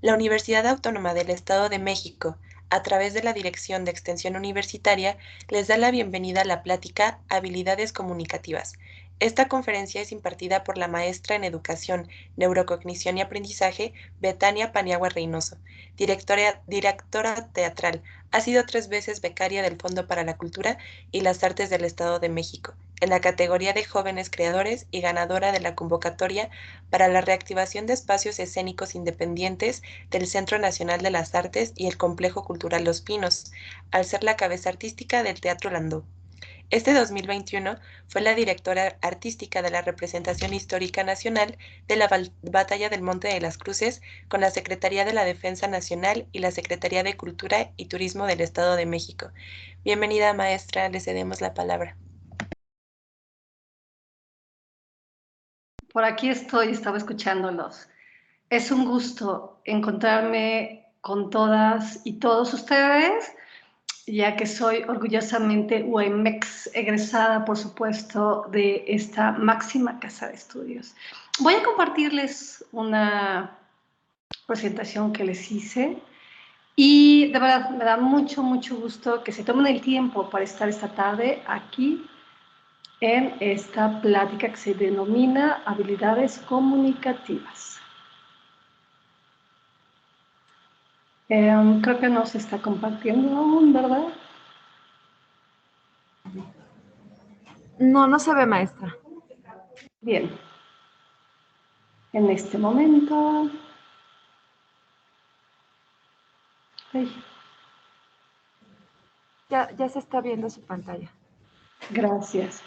La Universidad Autónoma del Estado de México, a través de la Dirección de Extensión Universitaria, les da la bienvenida a la plática Habilidades Comunicativas. Esta conferencia es impartida por la maestra en Educación, Neurocognición y Aprendizaje, Betania Paniagua Reynoso, directora teatral. Ha sido 3 veces becaria del Fondo para la Cultura y las Artes del Estado de México, en la categoría de Jóvenes Creadores y ganadora de la convocatoria para la reactivación de espacios escénicos independientes del Centro Nacional de las Artes y el Complejo Cultural Los Pinos, al ser la cabeza artística del Teatro Landó. Este 2021 fue la directora artística de la Representación Histórica Nacional de la Batalla del Monte de las Cruces con la Secretaría de la Defensa Nacional y la Secretaría de Cultura y Turismo del Estado de México. Bienvenida, maestra, le cedemos la palabra. Por aquí estoy, estaba escuchándolos. Es un gusto encontrarme con todas y todos ustedes, ya que soy orgullosamente UEMEX, egresada, por supuesto, de esta máxima casa de estudios. Voy a compartirles una presentación que les hice y de verdad me da mucho gusto que se tomen el tiempo para estar esta tarde aquí en esta plática que se denomina habilidades comunicativas. Creo que no se está compartiendo aún, ¿verdad? No, no se ve, maestra. Bien. En este momento... Ay. Ya se está viendo su pantalla. Gracias.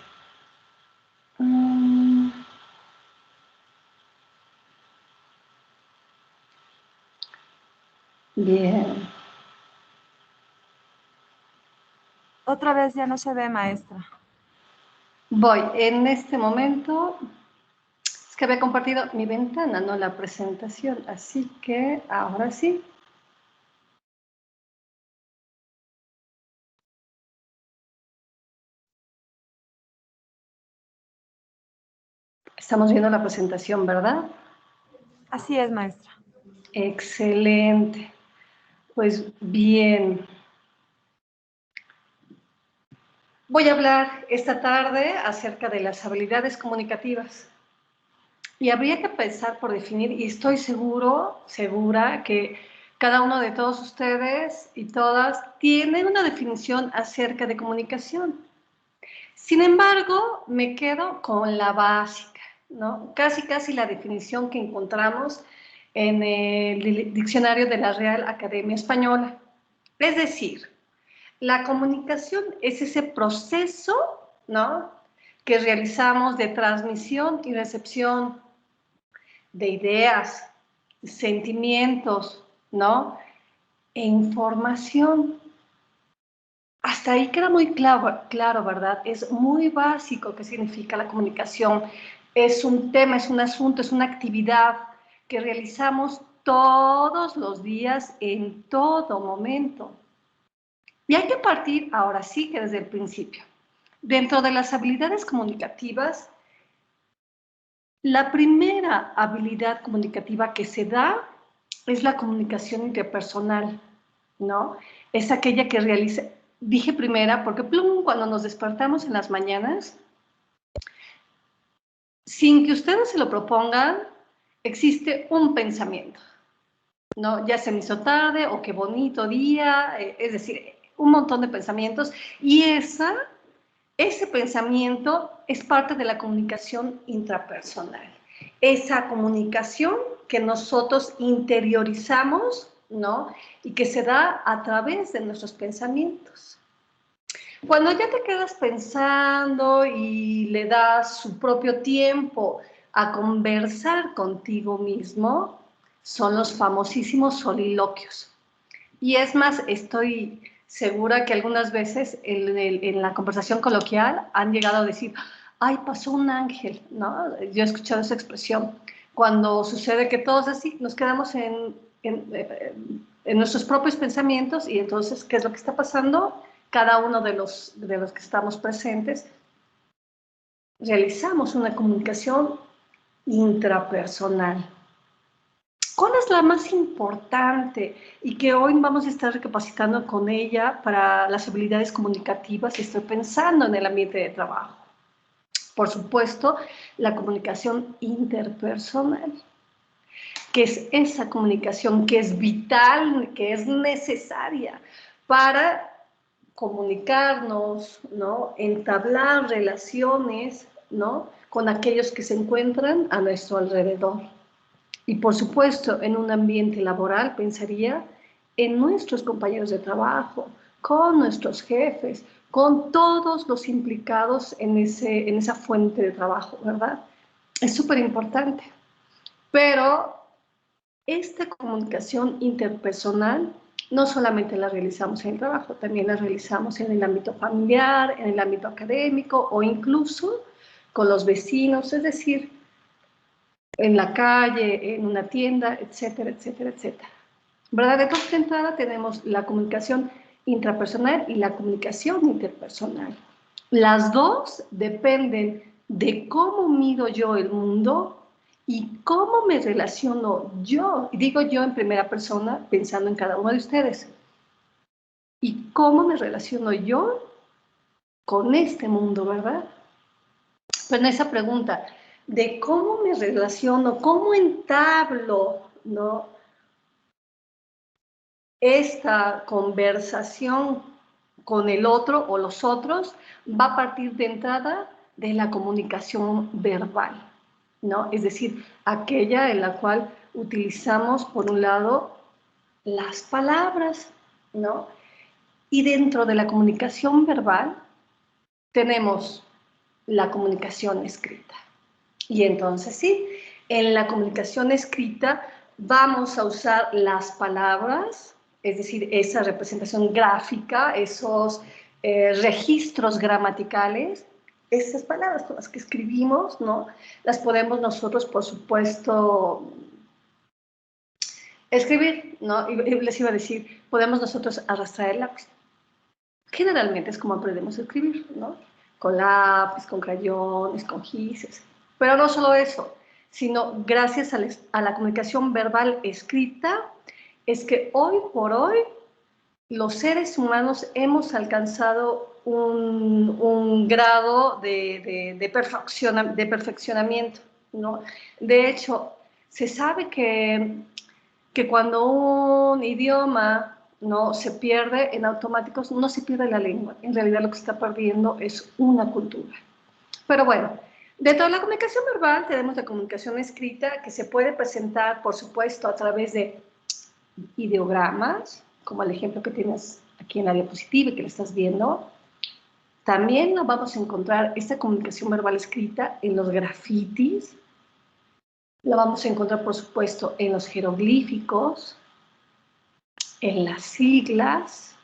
Bien. Otra vez ya no se ve, maestra. Voy, en este momento, es que había compartido mi ventana, no la presentación, así que ahora sí. Estamos viendo la presentación, ¿verdad? Así es, maestra. Excelente. Pues bien. Voy a hablar esta tarde acerca de las habilidades comunicativas. Y habría que empezar por definir, y estoy segura que cada uno de todos ustedes y todas tiene una definición acerca de comunicación. Sin embargo, me quedo con la básica, ¿no? Casi la definición que encontramos en el diccionario de la Real Academia Española. Es decir, la comunicación es ese proceso, ¿no?, que realizamos de transmisión y recepción de ideas, sentimientos, ¿no?, e información. Hasta ahí queda muy claro, ¿verdad? Es muy básico qué significa la comunicación. Es un tema, es un asunto, es una actividad que realizamos todos los días, en todo momento. Y hay que partir, ahora sí que desde el principio. Dentro de las habilidades comunicativas, la primera habilidad comunicativa que se da es la comunicación interpersonal, ¿no? Es aquella que realiza, dije primera porque plum, cuando nos despertamos en las mañanas, sin que ustedes se lo propongan, existe un pensamiento, ¿no? Ya se me hizo tarde, o qué bonito día, es decir, un montón de pensamientos, y ese pensamiento es parte de la comunicación intrapersonal. Esa comunicación que nosotros interiorizamos, ¿no?, y que se da a través de nuestros pensamientos. Cuando ya te quedas pensando y le das su propio tiempo a conversar contigo mismo, son los famosísimos soliloquios. Y es más, estoy segura que algunas veces en la conversación coloquial han llegado a decir, ay, pasó un ángel, ¿no? Yo he escuchado esa expresión. Cuando sucede que todos así nos quedamos en nuestros propios pensamientos, y entonces, ¿qué es lo que está pasando? Cada uno de los que estamos presentes realizamos una comunicación intrapersonal. ¿Cuál es la más importante y que hoy vamos a estar recapacitando con ella para las habilidades comunicativas? Estoy pensando en el ambiente de trabajo. Por supuesto, la comunicación interpersonal, que es esa comunicación que es vital, que es necesaria para comunicarnos, ¿no? Entablar relaciones, ¿no? Con aquellos que se encuentran a nuestro alrededor. Y por supuesto, en un ambiente laboral, pensaría en nuestros compañeros de trabajo, con nuestros jefes, con todos los implicados en esa fuente de trabajo, ¿verdad? Es súper importante. Pero esta comunicación interpersonal no solamente la realizamos en el trabajo, también la realizamos en el ámbito familiar, en el ámbito académico o incluso con los vecinos, es decir, en la calle, en una tienda, etcétera, etcétera, etcétera. ¿Verdad? Entonces, de entrada tenemos la comunicación intrapersonal y la comunicación interpersonal. Las dos dependen de cómo mido yo el mundo y cómo me relaciono yo, digo yo en primera persona, pensando en cada uno de ustedes, y cómo me relaciono yo con este mundo, ¿verdad? Pero en esa pregunta de cómo me relaciono, cómo entablo, ¿no?, esta conversación con el otro o los otros, va a partir de entrada de la comunicación verbal, ¿no? Es decir, aquella en la cual utilizamos, por un lado, las palabras, ¿no? Y dentro de la comunicación verbal tenemos la comunicación escrita. Y entonces sí, en la comunicación escrita vamos a usar las palabras, es decir, esa representación gráfica, esos registros gramaticales, esas palabras con las que escribimos, ¿no? Las podemos nosotros, por supuesto, escribir, ¿no? Y les iba a decir, podemos nosotros arrastrar el lápiz. Generalmente es como aprendemos a escribir, ¿no? Con lápiz, con crayones, con gises. Pero no solo eso, sino gracias a la comunicación verbal escrita, es que hoy por hoy los seres humanos hemos alcanzado un grado de perfeccionamiento, ¿no? De hecho, se sabe que cuando un idioma no se pierde, en automáticos no se pierde la lengua. En realidad lo que se está perdiendo es una cultura. Pero bueno, dentro de la comunicación verbal tenemos la comunicación escrita que se puede presentar, por supuesto, a través de ideogramas, como el ejemplo que tienes aquí en la diapositiva y que le estás viendo. También nos vamos a encontrar esta comunicación verbal escrita en los grafitis. La vamos a encontrar, por supuesto, en los jeroglíficos, en las siglas,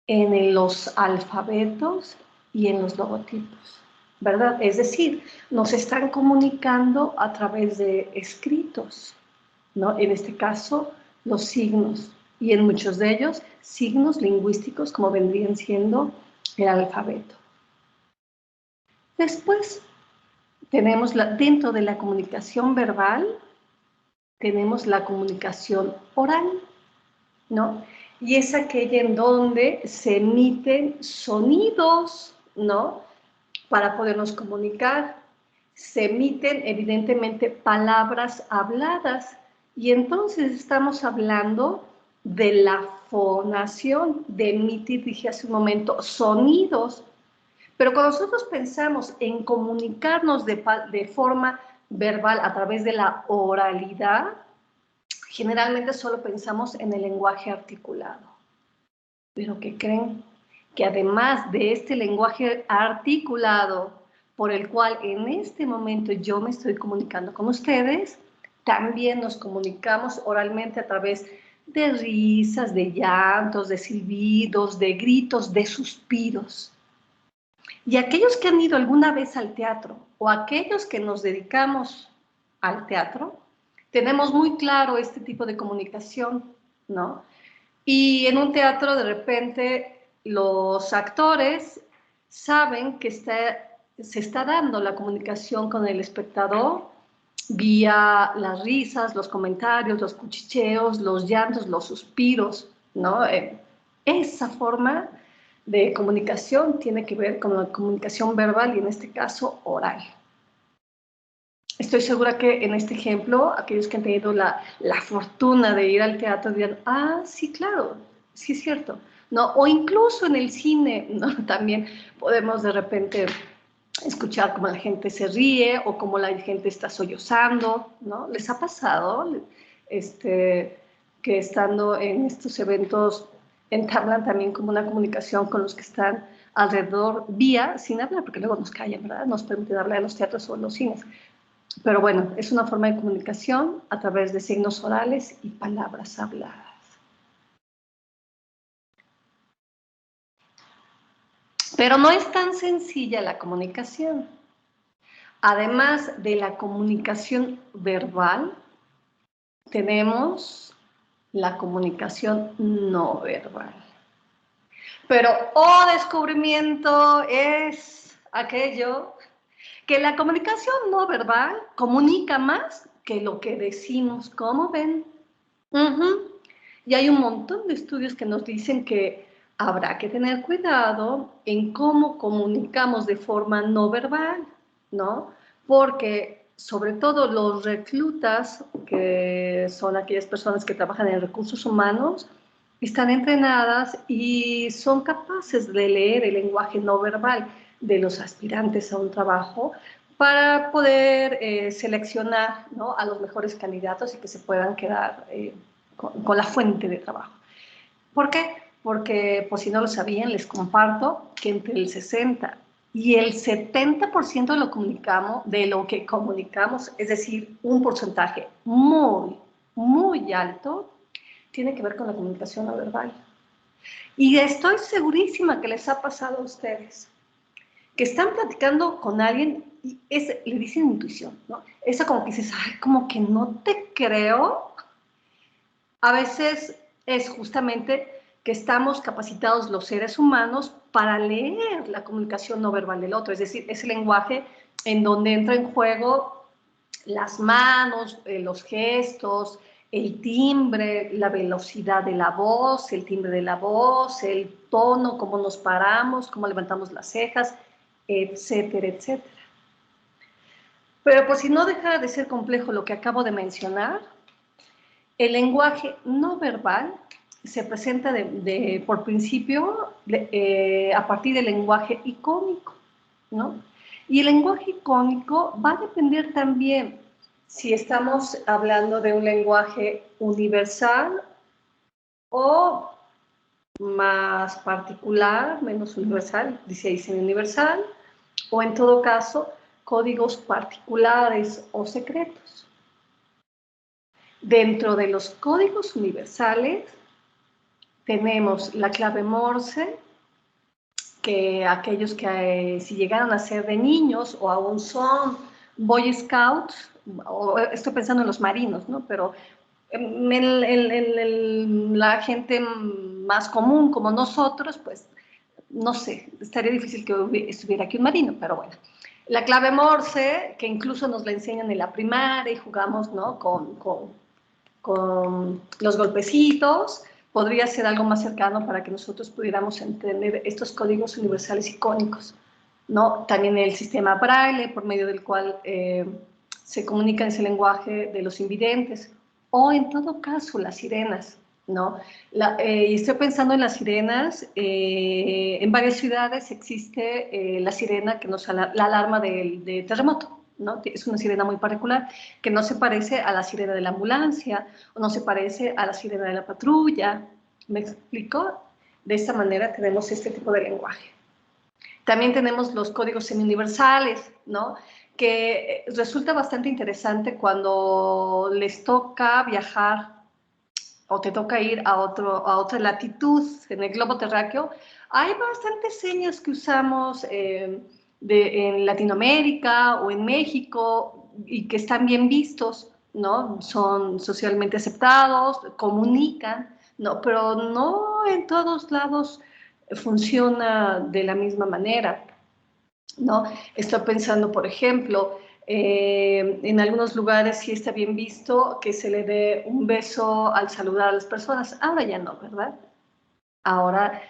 en los alfabetos y en los logotipos, ¿verdad? Es decir, nos están comunicando a través de escritos, ¿no? En este caso, los signos, y en muchos de ellos, signos lingüísticos como vendrían siendo el alfabeto. Después, tenemos dentro de la comunicación verbal, tenemos la comunicación oral, ¿no? Y es aquella en donde se emiten sonidos, ¿no?, para podernos comunicar. Se emiten, evidentemente, palabras habladas. Y entonces estamos hablando de la fonación, de emitir, dije hace un momento, sonidos. Pero cuando nosotros pensamos en comunicarnos de forma verbal a través de la oralidad, generalmente solo pensamos en el lenguaje articulado. Pero ¿qué creen? Que además de este lenguaje articulado por el cual en este momento yo me estoy comunicando con ustedes, también nos comunicamos oralmente a través de risas, de llantos, de silbidos, de gritos, de suspiros. Y aquellos que han ido alguna vez al teatro o aquellos que nos dedicamos al teatro, tenemos muy claro este tipo de comunicación, ¿no? Y en un teatro, de repente, los actores saben que se está dando la comunicación con el espectador vía las risas, los comentarios, los cuchicheos, los llantos, los suspiros, ¿no? Esa forma de comunicación tiene que ver con la comunicación verbal y en este caso oral. Estoy segura que en este ejemplo, aquellos que han tenido la fortuna de ir al teatro dirán, ah, sí, claro, sí es cierto, ¿no? O incluso en el cine, ¿no? También podemos de repente escuchar cómo la gente se ríe o cómo la gente está sollozando, ¿no? ¿Les ha pasado que estando en estos eventos entablan también como una comunicación con los que están alrededor vía, sin hablar, porque luego nos callan, ¿verdad? Nos permiten hablar en los teatros o en los cines. Pero bueno, es una forma de comunicación a través de signos orales y palabras habladas. Pero no es tan sencilla la comunicación. Además de la comunicación verbal, tenemos la comunicación no verbal. Pero, oh, descubrimiento es aquello que la comunicación no verbal comunica más que lo que decimos. ¿Cómo ven? Y hay un montón de estudios que nos dicen que habrá que tener cuidado en cómo comunicamos de forma no verbal, ¿no? Porque sobre todo los reclutas, que son aquellas personas que trabajan en recursos humanos, están entrenadas y son capaces de leer el lenguaje no verbal de los aspirantes a un trabajo para poder seleccionar, ¿no?, a los mejores candidatos y que se puedan quedar con la fuente de trabajo. ¿Por qué? Porque, por si no lo sabían, les comparto que entre el 60 y el 70% de lo que comunicamos, es decir, un porcentaje muy, muy alto, tiene que ver con la comunicación no verbal. Y estoy segurísima que les ha pasado a ustedes, que están platicando con alguien y le dicen intuición, ¿no? Esa como que dices, ay, como que no te creo. A veces es justamente que estamos capacitados los seres humanos para leer la comunicación no verbal del otro, es decir, ese lenguaje en donde entra en juego las manos, los gestos, el timbre, la velocidad de la voz, el timbre de la voz, el tono, cómo nos paramos, cómo levantamos las cejas, etcétera, etcétera. Pero por si no deja de ser complejo lo que acabo de mencionar, el lenguaje no verbal se presenta por principio a partir del lenguaje icónico, ¿no? Y el lenguaje icónico va a depender también si estamos hablando de un lenguaje universal o más particular, menos universal, dice universal, o en todo caso, códigos particulares o secretos. Dentro de los códigos universales tenemos la clave Morse, que aquellos que si llegaron a ser de niños o aún son Boy Scouts, o estoy pensando en los marinos, ¿no? Pero la gente más común como nosotros, pues no sé, estaría difícil que estuviera aquí un marino, pero bueno. La clave Morse, que incluso nos la enseñan en la primaria y jugamos, ¿no?, con los golpecitos, podría ser algo más cercano para que nosotros pudiéramos entender estos códigos universales icónicos, ¿no? También el sistema Braille, por medio del cual se comunica ese lenguaje de los invidentes, o en todo caso las sirenas, ¿no? Y estoy pensando en las sirenas. En varias ciudades existe la sirena que nos la alarma de terremoto, ¿no? Es una sirena muy particular que no se parece a la sirena de la ambulancia o no se parece a la sirena de la patrulla. ¿Me explico? De esta manera tenemos este tipo de lenguaje. También tenemos los códigos semi-universales, ¿no?, que resulta bastante interesante cuando les toca viajar o te toca ir a otra latitud en el globo terráqueo. Hay bastantes señas que usamos en Latinoamérica o en México y que están bien vistos, ¿no? Son socialmente aceptados, comunican, ¿no? Pero no en todos lados funciona de la misma manera, ¿no? Estoy pensando, por ejemplo, En algunos lugares sí está bien visto que se le dé un beso al saludar a las personas. Ahora ya no, ¿verdad? Ahora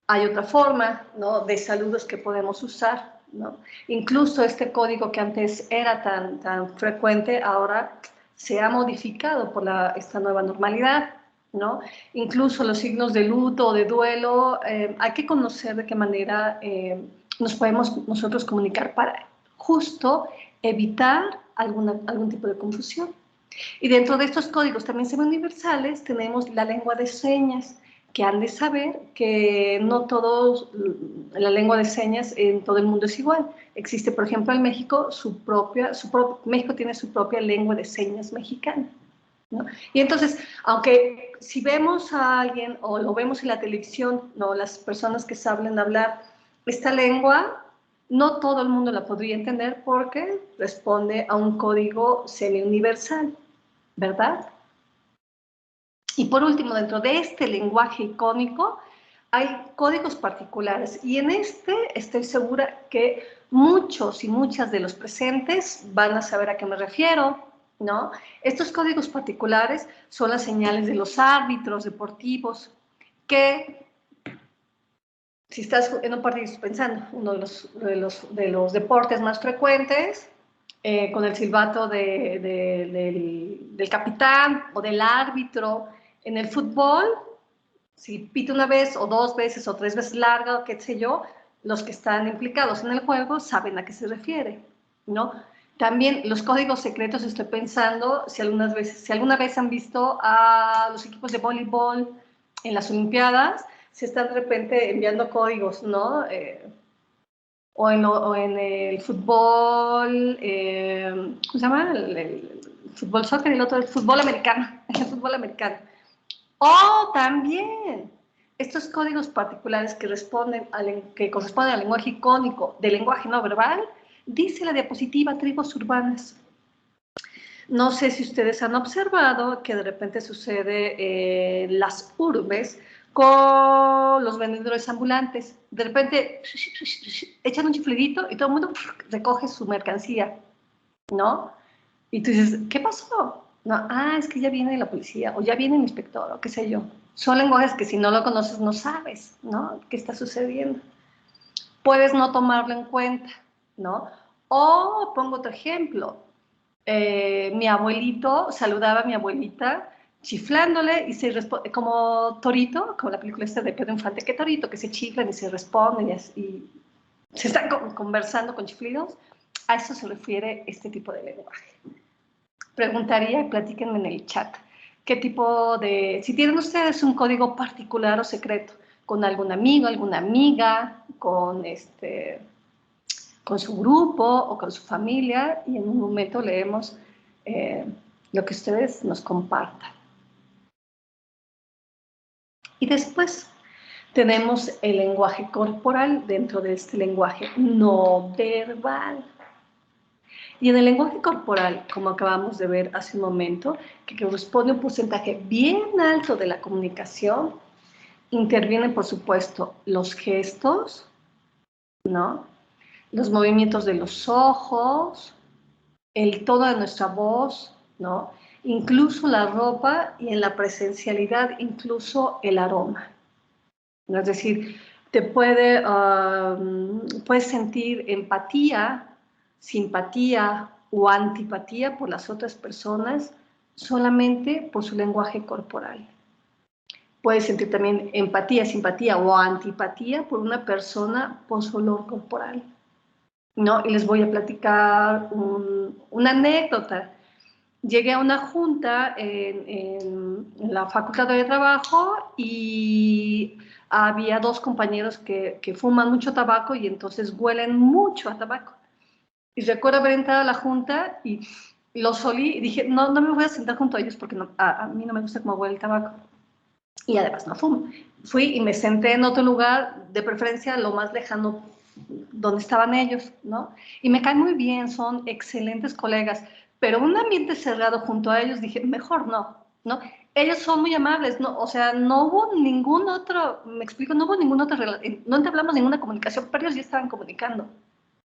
hay otra forma, ¿no?, de saludos que podemos usar, ¿no? Incluso este código que antes era tan frecuente, ahora se ha modificado por esta nueva normalidad, ¿no? Incluso los signos de luto o de duelo, hay que conocer de qué manera nos podemos nosotros comunicar para justo evitar algún tipo de confusión. Y dentro de estos códigos también semi-universales tenemos la lengua de señas, que han de saber que no todos, la lengua de señas en todo el mundo es igual. Existe, por ejemplo, en México, México tiene su propia lengua de señas mexicana, ¿no? Y entonces, aunque si vemos a alguien o lo vemos en la televisión, ¿no?, las personas que saben hablar esta lengua, no todo el mundo la podría entender porque responde a un código semi-universal, ¿verdad? Y por último, dentro de este lenguaje icónico, hay códigos particulares. Y en este estoy segura que muchos y muchas de los presentes van a saber a qué me refiero, ¿no? Estos códigos particulares son las señales de los árbitros deportivos, que si estás en un partido, estás pensando, uno de los deportes más frecuentes, con el silbato del capitán o del árbitro. En el fútbol, si pita una vez o dos veces o tres veces larga, qué sé yo, los que están implicados en el juego saben a qué se refiere, ¿no? También los códigos secretos, estoy pensando, si alguna vez han visto a los equipos de voleibol en las Olimpiadas, se están de repente enviando códigos, ¿no? O en el fútbol, ¿cómo se llama? El fútbol soccer y el otro, el fútbol americano, el fútbol americano. O también estos códigos particulares que corresponden al lenguaje icónico, del lenguaje no verbal, dice la diapositiva tribus urbanas. No sé si ustedes han observado que de repente sucede en las urbes con los vendedores ambulantes. De repente echan un chiflidito y todo el mundo recoge su mercancía, ¿no? Y tú dices, ¿qué pasó? No, es que ya viene la policía o ya viene el inspector o qué sé yo. Son lenguajes que si no lo conoces no sabes, ¿no?, qué está sucediendo. Puedes no tomarlo en cuenta, ¿no? O pongo otro ejemplo. Mi abuelito saludaba a mi abuelita chiflándole y se responde, como Torito, como la película esta de Pedro Infante, que Torito, que se chiflan y se responden y se están conversando con chiflidos. A eso se refiere este tipo de lenguaje. Preguntaría, platíquenme en el chat, qué tipo de, si tienen ustedes un código particular o secreto, con algún amigo, alguna amiga, con su grupo o con su familia, y en un momento leemos lo que ustedes nos compartan. Y después tenemos el lenguaje corporal dentro de este lenguaje no verbal. Y en el lenguaje corporal, como acabamos de ver hace un momento, que corresponde a un porcentaje bien alto de la comunicación, intervienen, por supuesto, los gestos, ¿no?, los movimientos de los ojos, el tono de nuestra voz, ¿no?, incluso la ropa y en la presencialidad, incluso el aroma, ¿no? Es decir, puedes sentir empatía, simpatía o antipatía por las otras personas solamente por su lenguaje corporal. Puedes sentir también empatía, simpatía o antipatía por una persona por su olor corporal, ¿no? Y les voy a platicar una anécdota. Llegué a una junta en la Facultad de Trabajo y había dos compañeros que fuman mucho tabaco y entonces huelen mucho a tabaco. Y recuerdo haber entrado a la junta y los olí y dije, no me voy a sentar junto a ellos porque a mí no me gusta cómo huele el tabaco. Y además no fumo. Fui y me senté en otro lugar, de preferencia lo más lejano donde estaban ellos, ¿no? Y me caen muy bien, son excelentes colegas, pero un ambiente cerrado junto a ellos, dije, mejor no, ¿no? Ellos son muy amables, ¿no? O sea, no hubo ningún otro, me explico, no hubo ningún otro, no entablamos ninguna comunicación, pero ellos ya estaban comunicando,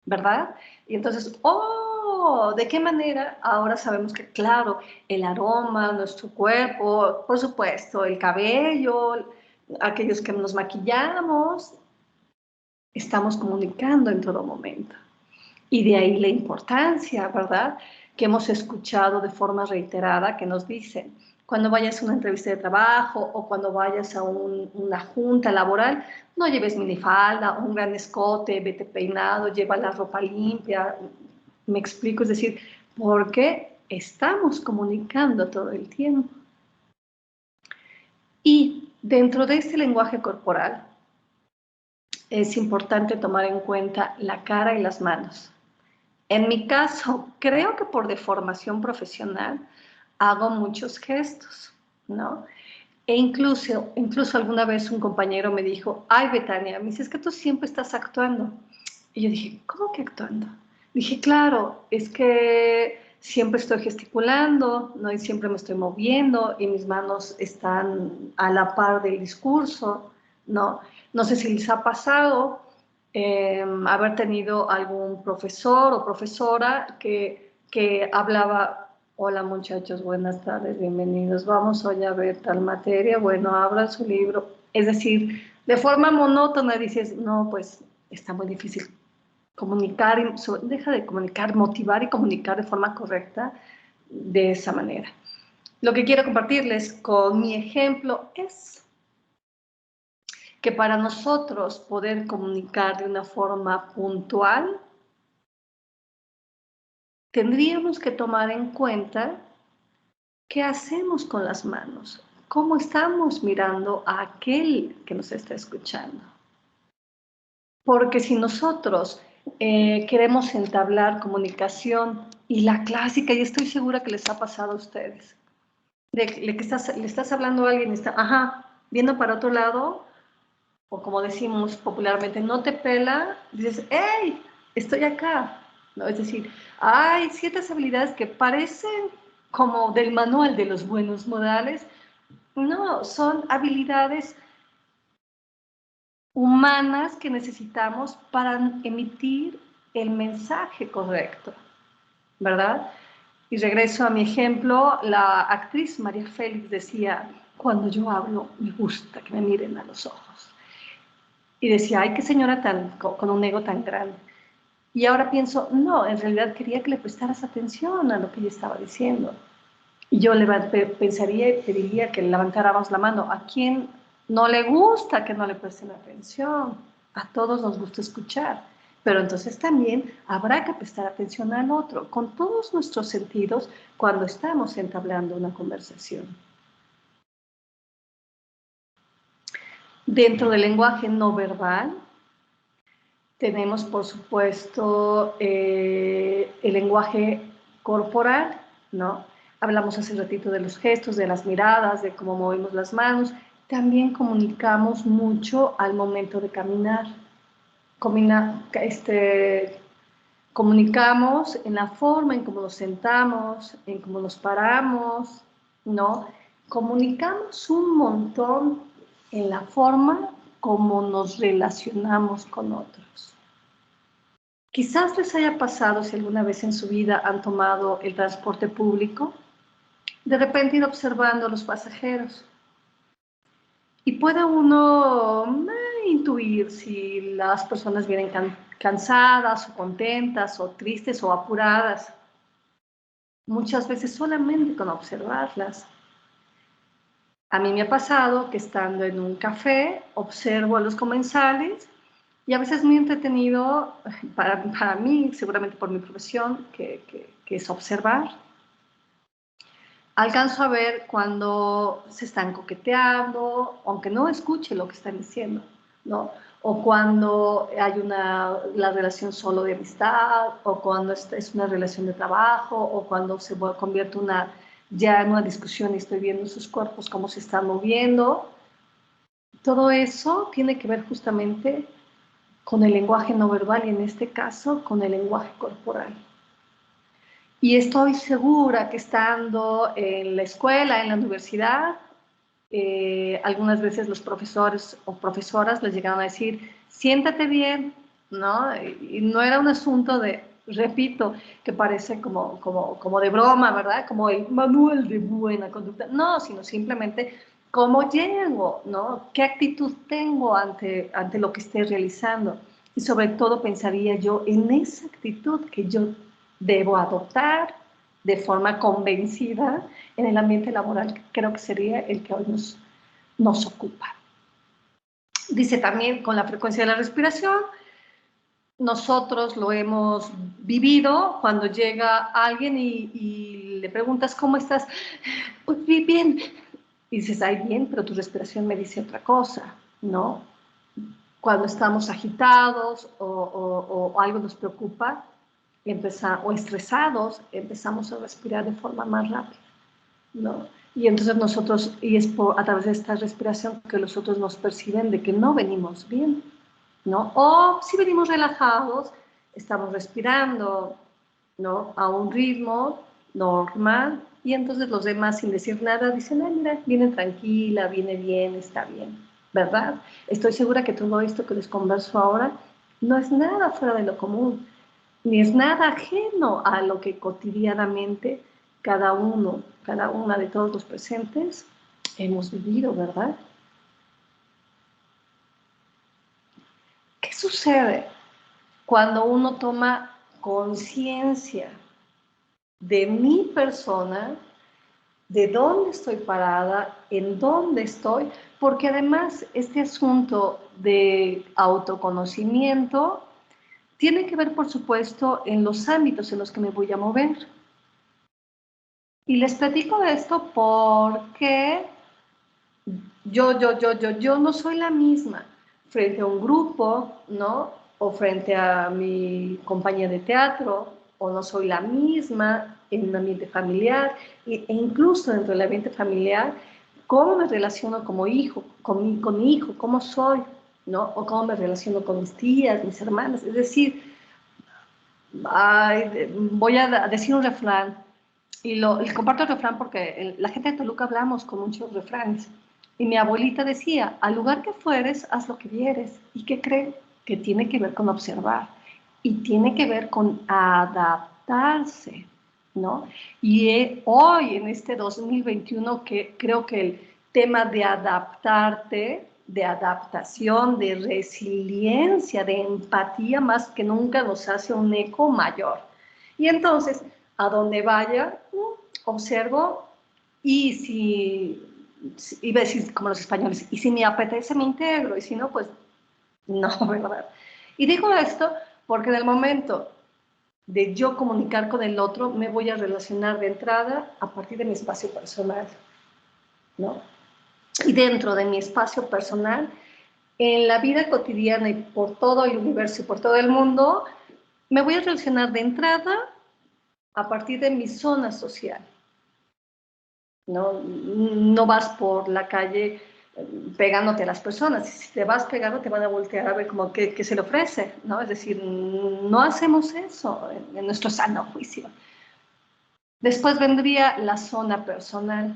¿verdad? Y entonces, oh, ¿de qué manera? Ahora sabemos que, claro, el aroma, nuestro cuerpo, por supuesto, el cabello, aquellos que nos maquillamos, estamos comunicando en todo momento. Y de ahí la importancia, ¿verdad? Que hemos escuchado de forma reiterada que nos dicen, cuando vayas a una entrevista de trabajo o cuando vayas a una junta laboral, no lleves minifalda o un gran escote, vete peinado, lleva la ropa limpia. Me explico, es decir, porque estamos comunicando todo el tiempo. Y dentro de este lenguaje corporal es importante tomar en cuenta la cara y las manos. En mi caso, creo que por deformación profesional hago muchos gestos, ¿no? E incluso alguna vez un compañero me dijo, ay, Betania, me dice, es que tú siempre estás actuando. Y yo dije, ¿cómo que actuando? Dije, claro, es que siempre estoy gesticulando, ¿no? Y siempre me estoy moviendo y mis manos están a la par del discurso, ¿no? No sé si les ha pasado haber tenido algún profesor o profesora que hablaba, hola muchachos, buenas tardes, bienvenidos, vamos hoy a ver tal materia, bueno, abran su libro. Es decir, de forma monótona dices, no, pues está muy difícil comunicar, deja de comunicar, motivar y comunicar de forma correcta de esa manera. Lo que quiero compartirles con mi ejemplo es que para nosotros poder comunicar de una forma puntual, tendríamos que tomar en cuenta qué hacemos con las manos, cómo estamos mirando a aquel que nos está escuchando. Porque si nosotros queremos entablar comunicación, y la clásica, y estoy segura que les ha pasado a ustedes, de que le estás hablando a alguien y está, ajá, viendo para otro lado, o como decimos popularmente, no te pela, dices, ¡hey! Estoy acá, ¿no? Es decir, hay ciertas habilidades que parecen como del manual de los buenos modales, no, son habilidades humanas que necesitamos para emitir el mensaje correcto, ¿verdad? Y regreso a mi ejemplo, la actriz María Félix decía, cuando yo hablo me gusta que me miren a los ojos. Y decía, ay, qué señora con un ego tan grande. Y ahora pienso, no, en realidad quería que le prestaras atención a lo que ella estaba diciendo. Y yo pensaría y pediría que levantáramos la mano. ¿A quién no le gusta que no le presten atención? A todos nos gusta escuchar. Pero entonces también habrá que prestar atención al otro, con todos nuestros sentidos, cuando estamos entablando una conversación. Dentro del lenguaje no verbal, tenemos, por supuesto, el lenguaje corporal, ¿no? Hablamos hace ratito de los gestos, de las miradas, de cómo movemos las manos. También comunicamos mucho al momento de caminar. Comunicamos en la forma en cómo nos sentamos, en cómo nos paramos, ¿no? Comunicamos un montón en la forma como nos relacionamos con otros. Quizás les haya pasado, si alguna vez en su vida han tomado el transporte público, de repente ir observando a los pasajeros y puede uno intuir si las personas vienen cansadas o contentas o tristes o apuradas. Muchas veces solamente con observarlas. A mí me ha pasado que estando en un café observo a los comensales y a veces es muy entretenido para mí, seguramente por mi profesión, que es observar. Alcanzo a ver cuando se están coqueteando, aunque no escuche lo que están diciendo, ¿no? O cuando hay la relación solo de amistad, o cuando es una relación de trabajo, o cuando se convierte ya en una discusión y estoy viendo sus cuerpos, cómo se están moviendo. Todo eso tiene que ver justamente con el lenguaje no verbal y en este caso con el lenguaje corporal. Y estoy segura que estando en la escuela, en la universidad, algunas veces los profesores o profesoras les llegaron a decir, siéntate bien, ¿no? Y no era un asunto de repito, que parece como de broma, ¿verdad? Como el manual de buena conducta. No, sino simplemente cómo llego, ¿no? ¿Qué actitud tengo ante lo que esté realizando? Y sobre todo pensaría yo en esa actitud que yo debo adoptar de forma convencida en el ambiente laboral, que creo que sería el que hoy nos ocupa. Dice también con la frecuencia de la respiración, nosotros lo hemos vivido cuando llega alguien y le preguntas, ¿cómo estás? Pues bien. Y dices, ay, bien, pero tu respiración me dice otra cosa, ¿no? Cuando estamos agitados o algo nos preocupa, o estresados, empezamos a respirar de forma más rápida, ¿no? Y entonces nosotros, y es a través de esta respiración que los otros nos perciben de que no venimos bien, ¿no? O si venimos relajados, estamos respirando, ¿no? A un ritmo normal, y entonces los demás, sin decir nada, dicen, ay, mira, viene tranquila, viene bien, está bien, ¿verdad? Estoy segura que todo esto que les converso ahora no es nada fuera de lo común, ni es nada ajeno a lo que cotidianamente cada uno, cada una de todos los presentes hemos vivido, ¿verdad? ¿Qué sucede cuando uno toma conciencia de mi persona, de dónde estoy parada, en dónde estoy? Porque además este asunto de autoconocimiento tiene que ver, por supuesto, en los ámbitos en los que me voy a mover. Y les platico esto porque yo no soy la misma frente a un grupo, ¿no? O frente a mi compañía de teatro, o no soy la misma en un ambiente familiar, e incluso dentro del ambiente familiar, cómo me relaciono como hijo, con mi hijo, cómo soy, ¿no? O cómo me relaciono con mis tías, mis hermanas. Es decir, voy a decir un refrán, y comparto el refrán porque la gente de Toluca hablamos con muchos refranes. Y mi abuelita decía, al lugar que fueres, haz lo que vieres. ¿Y qué cree? Que tiene que ver con observar. Y tiene que ver con adaptarse, ¿no? Y hoy, en este 2021, que creo que el tema de adaptarte, de adaptación, de resiliencia, de empatía, más que nunca nos hace un eco mayor. Y entonces, a donde vaya, observo, y iba a decir como los españoles, y si me apetece me integro, y si no, pues no, ¿verdad? Y digo esto porque en el momento de yo comunicar con el otro, me voy a relacionar de entrada a partir de mi espacio personal, ¿no? Y dentro de mi espacio personal, en la vida cotidiana y por todo el universo y por todo el mundo, me voy a relacionar de entrada a partir de mi zona social. No vas por la calle pegándote a las personas. Si te vas pegando, te van a voltear a ver como que se le ofrece, ¿no? Es decir, no hacemos eso en nuestro sano juicio. Después vendría la zona personal,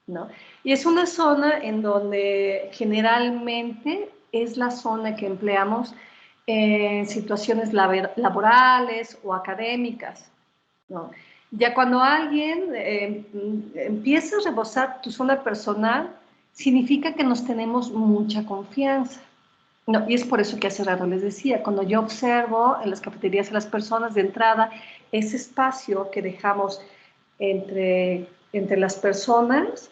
¿no? Y es una zona en donde generalmente es la zona que empleamos en situaciones laborales o académicas, ¿no? Ya cuando alguien empieza a rebosar tu zona personal, significa que nos tenemos mucha confianza, ¿no? Y es por eso que hace rato les decía, cuando yo observo en las cafeterías a las personas de entrada, ese espacio que dejamos entre las personas,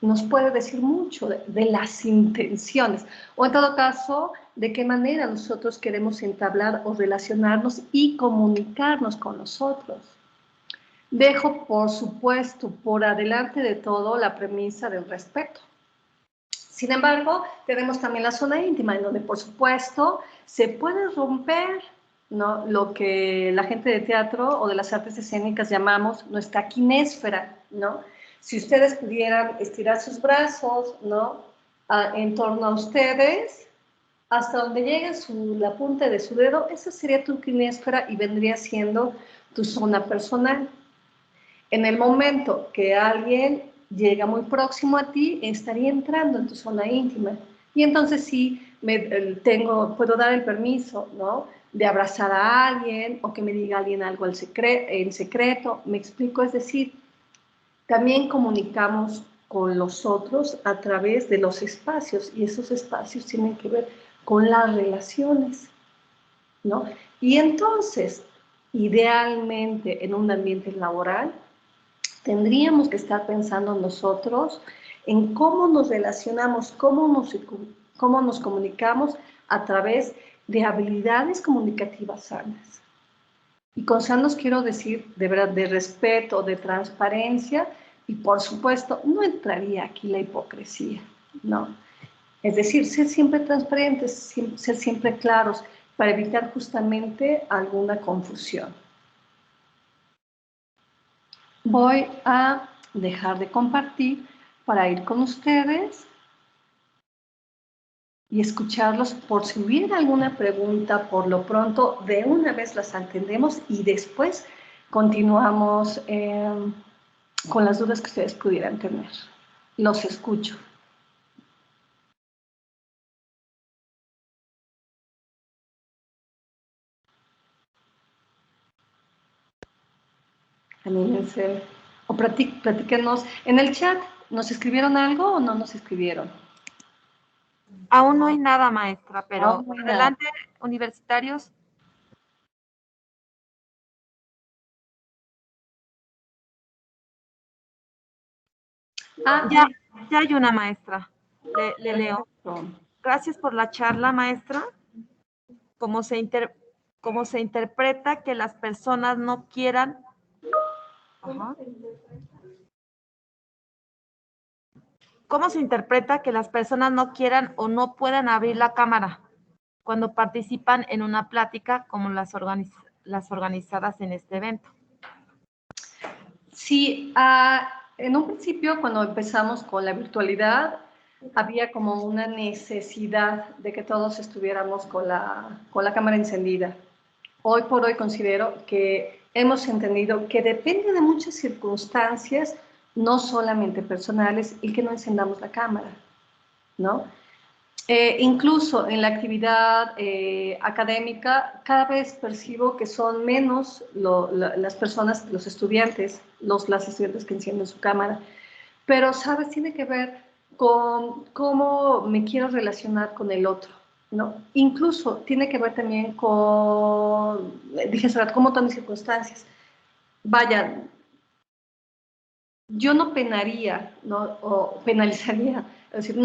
nos puede decir mucho de las intenciones, o en todo caso, de qué manera nosotros queremos entablar o relacionarnos y comunicarnos con nosotros. Dejo, por supuesto, por adelante de todo la premisa del respeto. Sin embargo, tenemos también la zona íntima, en donde, por supuesto, se puede romper, ¿no?, lo que la gente de teatro o de las artes escénicas llamamos nuestra kinésfera, ¿no? Si ustedes pudieran estirar sus brazos, ¿no?, en torno a ustedes, hasta donde llegue la punta de su dedo, esa sería tu kinésfera y vendría siendo tu zona personal. En el momento que alguien llega muy próximo a ti, estaría entrando en tu zona íntima. Y entonces sí, puedo dar el permiso, ¿no?, de abrazar a alguien o que me diga alguien algo en secreto. Me explico, es decir, también comunicamos con los otros a través de los espacios y esos espacios tienen que ver con las relaciones, ¿no? Y entonces, idealmente en un ambiente laboral, tendríamos que estar pensando nosotros en cómo nos relacionamos, cómo nos comunicamos a través de habilidades comunicativas sanas. Y con sanos quiero decir de verdad de respeto, de transparencia y por supuesto no entraría aquí la hipocresía, ¿no? Es decir, ser siempre transparentes, ser siempre claros para evitar justamente alguna confusión. Voy a dejar de compartir para ir con ustedes y escucharlos por si hubiera alguna pregunta. Por lo pronto, de una vez las atendemos y después continuamos con las dudas que ustedes pudieran tener. Los escucho. Anímense. O platíquenos. En el chat, ¿nos escribieron algo o no nos escribieron? Aún no hay nada, maestra, pero No adelante, universitarios. Ya hay una, maestra. Le leo. Gracias por la charla, maestra. ¿Cómo se interpreta que las personas no quieran? Ajá. ¿Cómo se interpreta que las personas no quieran o no puedan abrir la cámara cuando participan en una plática como las organizadas en este evento? Sí, en un principio cuando empezamos con la virtualidad había como una necesidad de que todos estuviéramos con la cámara encendida. Hoy por hoy considero que hemos entendido que depende de muchas circunstancias, no solamente personales, el que no encendamos la cámara, ¿no? Incluso en la actividad académica, cada vez percibo que son menos las personas, los estudiantes, las estudiantes que encienden su cámara. Pero, ¿sabes? Tiene que ver con cómo me quiero relacionar con el otro, ¿no? Incluso tiene que ver también con, dije hace rato, cómo toman circunstancias. Vaya, yo no penaría, ¿no? O penalizaría. Es decir,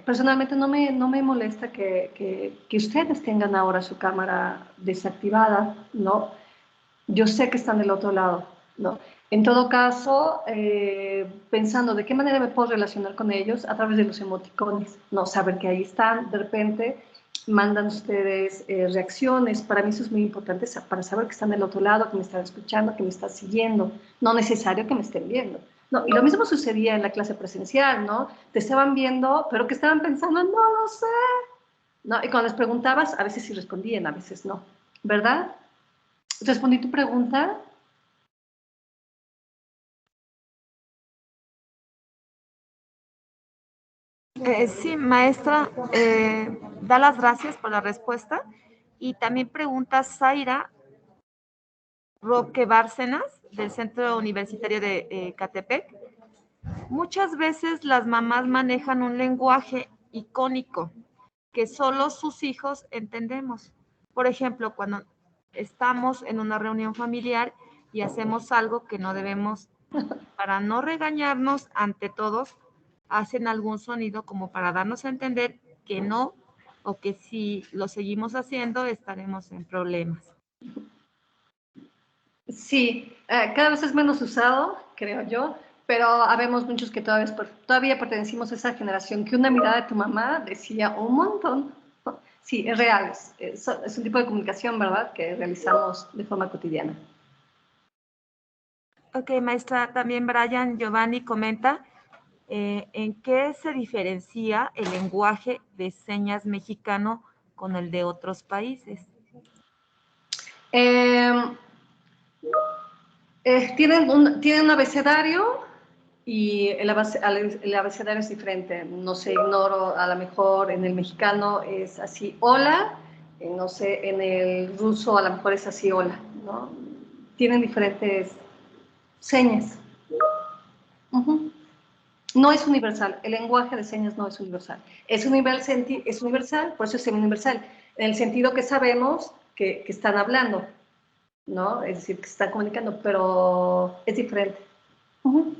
personalmente no me molesta que ustedes tengan ahora su cámara desactivada, ¿no? Yo sé que están del otro lado, ¿no? En todo caso, pensando de qué manera me puedo relacionar con ellos a través de los emoticones, ¿no? Saber que ahí están, de repente mandan ustedes reacciones. Para mí eso es muy importante para saber que están del otro lado, que me están escuchando, que me están siguiendo, no necesario que me estén viendo. No, y lo mismo sucedía en la clase presencial, ¿no? Te estaban viendo, pero que estaban pensando, no lo sé, ¿no? Y cuando les preguntabas, a veces sí respondían, a veces no, ¿verdad? ¿Respondí tu pregunta? Sí, maestra, da las gracias por la respuesta. Y también pregunta Zaira Roque Bárcenas, del Centro Universitario de Catepec. Muchas veces las mamás manejan un lenguaje icónico que solo sus hijos entendemos. Por ejemplo, cuando estamos en una reunión familiar y hacemos algo que no debemos, para no regañarnos ante todos, hacen algún sonido como para darnos a entender que no, o que si lo seguimos haciendo estaremos en problemas. Sí, cada vez es menos usado, creo yo, pero habemos muchos que todavía pertenecimos a esa generación que una mirada de tu mamá decía un montón. Sí, es real, es un tipo de comunicación, ¿verdad?, que realizamos de forma cotidiana. Ok, maestra, también Brian Giovanni comenta en qué se diferencia el lenguaje de señas mexicano con el de otros países. Tienen un abecedario y el abecedario es diferente. No sé, ignoro, a lo mejor en el mexicano es así, hola, no sé, en el ruso a lo mejor es así, hola, ¿no? Tienen diferentes señas. Uh-huh. No es universal, el lenguaje de señas no es universal. Es universal, por eso es semi-universal, en el sentido que sabemos que están hablando, ¿no? Es decir, que se están comunicando, pero es diferente. Uh-huh.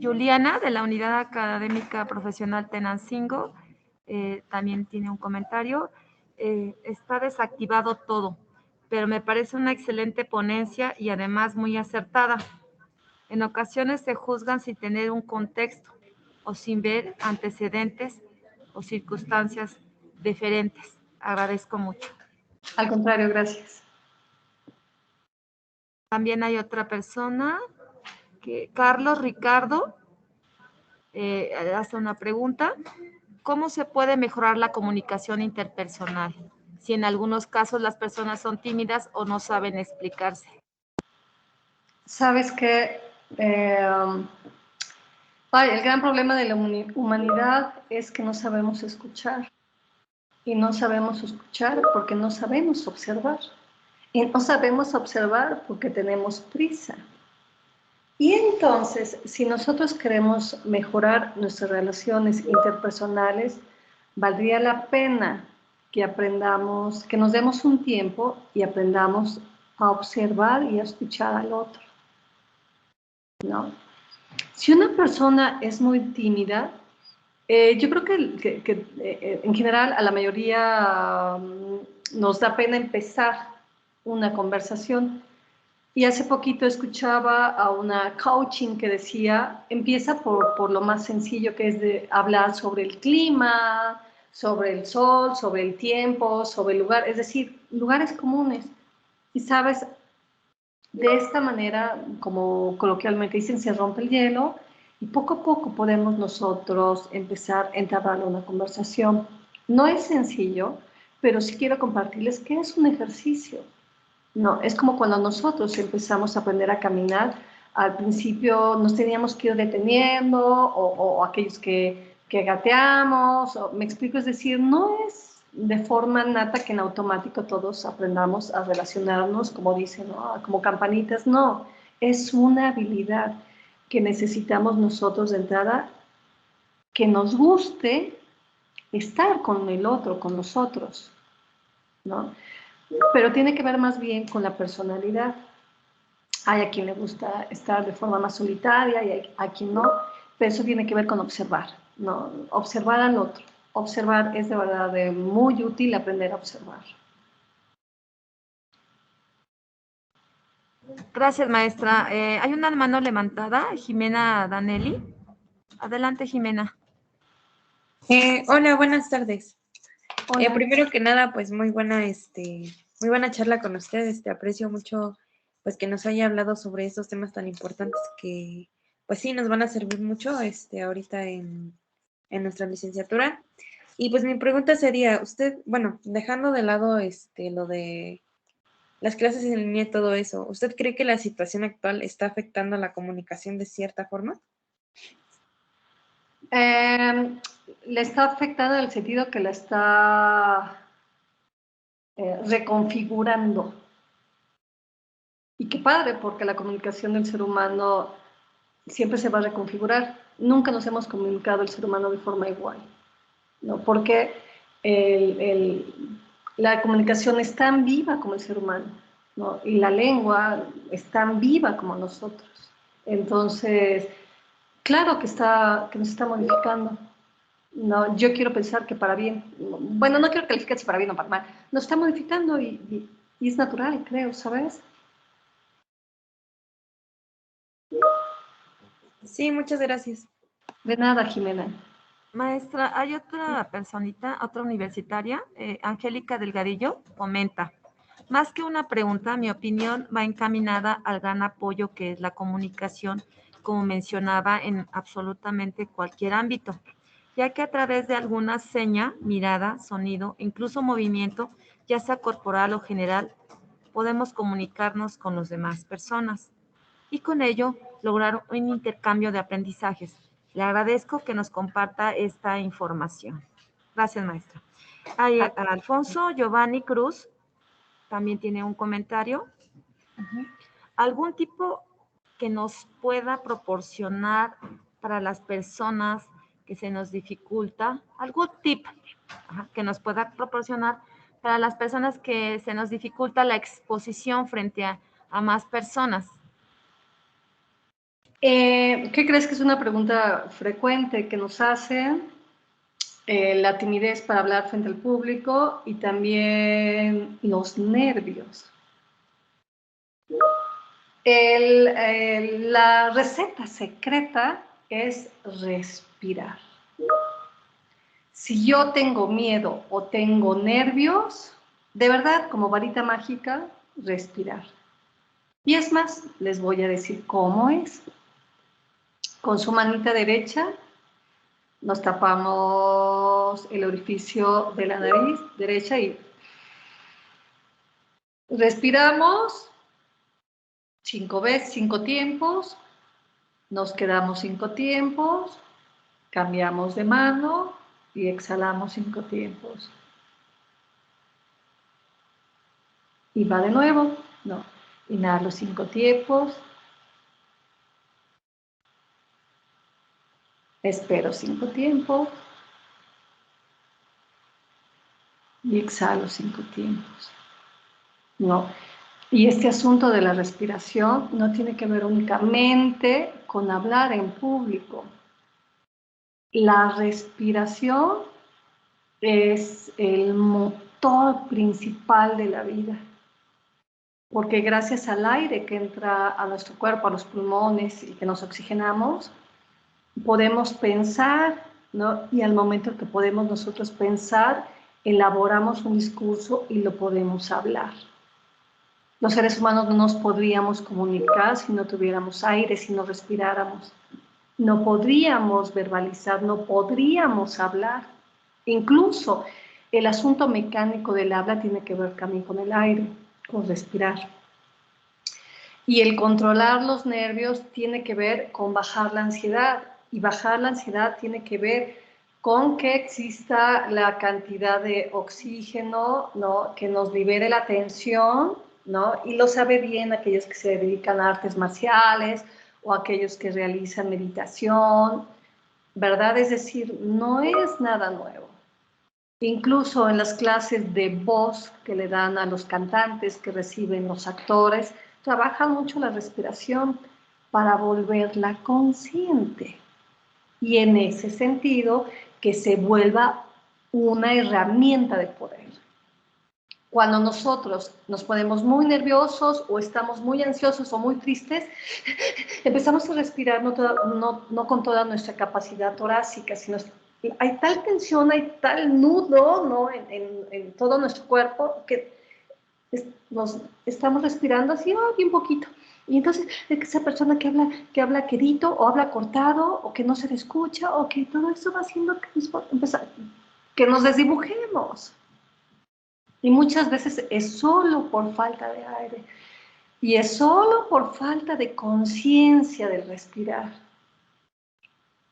Juliana, de la Unidad Académica Profesional Tenancingo, también tiene un comentario. Está desactivado todo, pero me parece una excelente ponencia y además muy acertada. En ocasiones se juzgan sin tener un contexto o sin ver antecedentes o circunstancias diferentes. Agradezco mucho. Al contrario, gracias. También hay otra persona, Carlos Ricardo, hace una pregunta. ¿Cómo se puede mejorar la comunicación interpersonal si en algunos casos las personas son tímidas o no saben explicarse? Sabes que el gran problema de la humanidad es que no sabemos escuchar. Y no sabemos escuchar porque no sabemos observar. Y no sabemos observar porque tenemos prisa. Y entonces, si nosotros queremos mejorar nuestras relaciones interpersonales, valdría la pena que aprendamos, que nos demos un tiempo y aprendamos a observar y a escuchar al otro, ¿no? Si una persona es muy tímida, yo creo que en general a la mayoría nos da pena empezar una conversación. Y hace poquito escuchaba a una coaching que decía, empieza por lo más sencillo, que es de hablar sobre el clima, sobre el sol, sobre el tiempo, sobre el lugar, es decir, lugares comunes. Y sabes, de esta manera, como coloquialmente dicen, se rompe el hielo y poco a poco podemos nosotros empezar a entablar una conversación. No es sencillo, pero sí quiero compartirles que es un ejercicio. No, es como cuando nosotros empezamos a aprender a caminar, al principio nos teníamos que ir deteniendo, o aquellos que gateamos, me explico, es decir, no es de forma nata que en automático todos aprendamos a relacionarnos, como dicen, ¿no? Como campanitas, no, es una habilidad que necesitamos nosotros de entrada, que nos guste estar con el otro, con nosotros, ¿no? Pero tiene que ver más bien con la personalidad. Hay a quien le gusta estar de forma más solitaria y hay a quien no, pero eso tiene que ver con observar, ¿no? Observar al otro. Observar es de verdad muy útil aprender a observar. Gracias, maestra. Hay una mano levantada, Jimena Danelli. Adelante, Jimena. Hola, buenas tardes. Hola. Primero que nada, pues muy buena charla con usted. Aprecio mucho pues que nos haya hablado sobre estos temas tan importantes que pues sí nos van a servir mucho ahorita en nuestra licenciatura. Y pues mi pregunta sería, usted, bueno, dejando de lado lo de las clases en línea y todo eso, ¿usted cree que la situación actual está afectando a la comunicación de cierta forma? Le está afectando en el sentido que la está reconfigurando. Y qué padre, porque la comunicación del ser humano siempre se va a reconfigurar. Nunca nos hemos comunicado el ser humano de forma igual, ¿no? Porque la comunicación es tan viva como el ser humano, ¿no? Y la lengua es tan viva como nosotros. Entonces, claro que nos está modificando. No, yo quiero pensar que para bien. Bueno, no quiero calificar si para bien o para mal. Nos está modificando y es natural, creo, ¿sabes? Sí, muchas gracias. De nada, Jimena. Maestra, hay otra personita, otra universitaria, Angélica Delgadillo, comenta. Más que una pregunta, mi opinión va encaminada al gran apoyo que es la comunicación, como mencionaba, en absolutamente cualquier ámbito, ya que a través de alguna seña, mirada, sonido, incluso movimiento, ya sea corporal o general, podemos comunicarnos con las demás personas y con ello lograr un intercambio de aprendizajes. Le agradezco que nos comparta esta información. Gracias, maestra. Hay Alfonso Giovanni Cruz también tiene un comentario. ¿Algún tipo que nos pueda proporcionar para las personas que se nos dificulta? ¿Algún tip que nos pueda proporcionar para las personas que se nos dificulta la exposición frente a más personas? ¿Qué crees que es una pregunta frecuente que nos hacen? La timidez para hablar frente al público y también los nervios. La receta secreta es respirar. Si yo tengo miedo o tengo nervios, de verdad, como varita mágica, respirar. Y es más, les voy a decir cómo es. Con su manita derecha nos tapamos el orificio de la nariz derecha y respiramos 5 veces, 5 tiempos, nos quedamos 5 tiempos, cambiamos de mano y exhalamos 5 tiempos. Y va de nuevo, no, inhalo 5 tiempos, espero 5 tiempos y exhalo 5 tiempos. No. Y este asunto de la respiración no tiene que ver únicamente con hablar en público. La respiración es el motor principal de la vida, porque gracias al aire que entra a nuestro cuerpo, a los pulmones y que nos oxigenamos, podemos pensar, ¿no? Y al momento que podemos nosotros pensar, elaboramos un discurso y lo podemos hablar. Los seres humanos no nos podríamos comunicar si no tuviéramos aire, si no respiráramos. No podríamos verbalizar, no podríamos hablar. Incluso el asunto mecánico del habla tiene que ver también con el aire, con respirar. Y el controlar los nervios tiene que ver con bajar la ansiedad. Y bajar la ansiedad tiene que ver con que exista la cantidad de oxígeno, ¿no? Que nos libere la tensión, ¿no? Y lo sabe bien aquellos que se dedican a artes marciales o aquellos que realizan meditación, ¿verdad? Es decir, no es nada nuevo. Incluso en las clases de voz que le dan a los cantantes que reciben los actores, trabajan mucho la respiración para volverla consciente. Y en ese sentido, que se vuelva una herramienta de poder. Cuando nosotros nos ponemos muy nerviosos o estamos muy ansiosos o muy tristes, empezamos a respirar no con toda nuestra capacidad torácica, sino hay tal tensión, hay tal nudo, ¿no? en todo nuestro cuerpo que nos estamos respirando así, bien poquito. Y entonces esa persona que habla quedito o habla cortado o que no se le escucha o que todo eso va haciendo que nos desdibujemos. Y muchas veces es solo por falta de aire. Y es solo por falta de conciencia del respirar.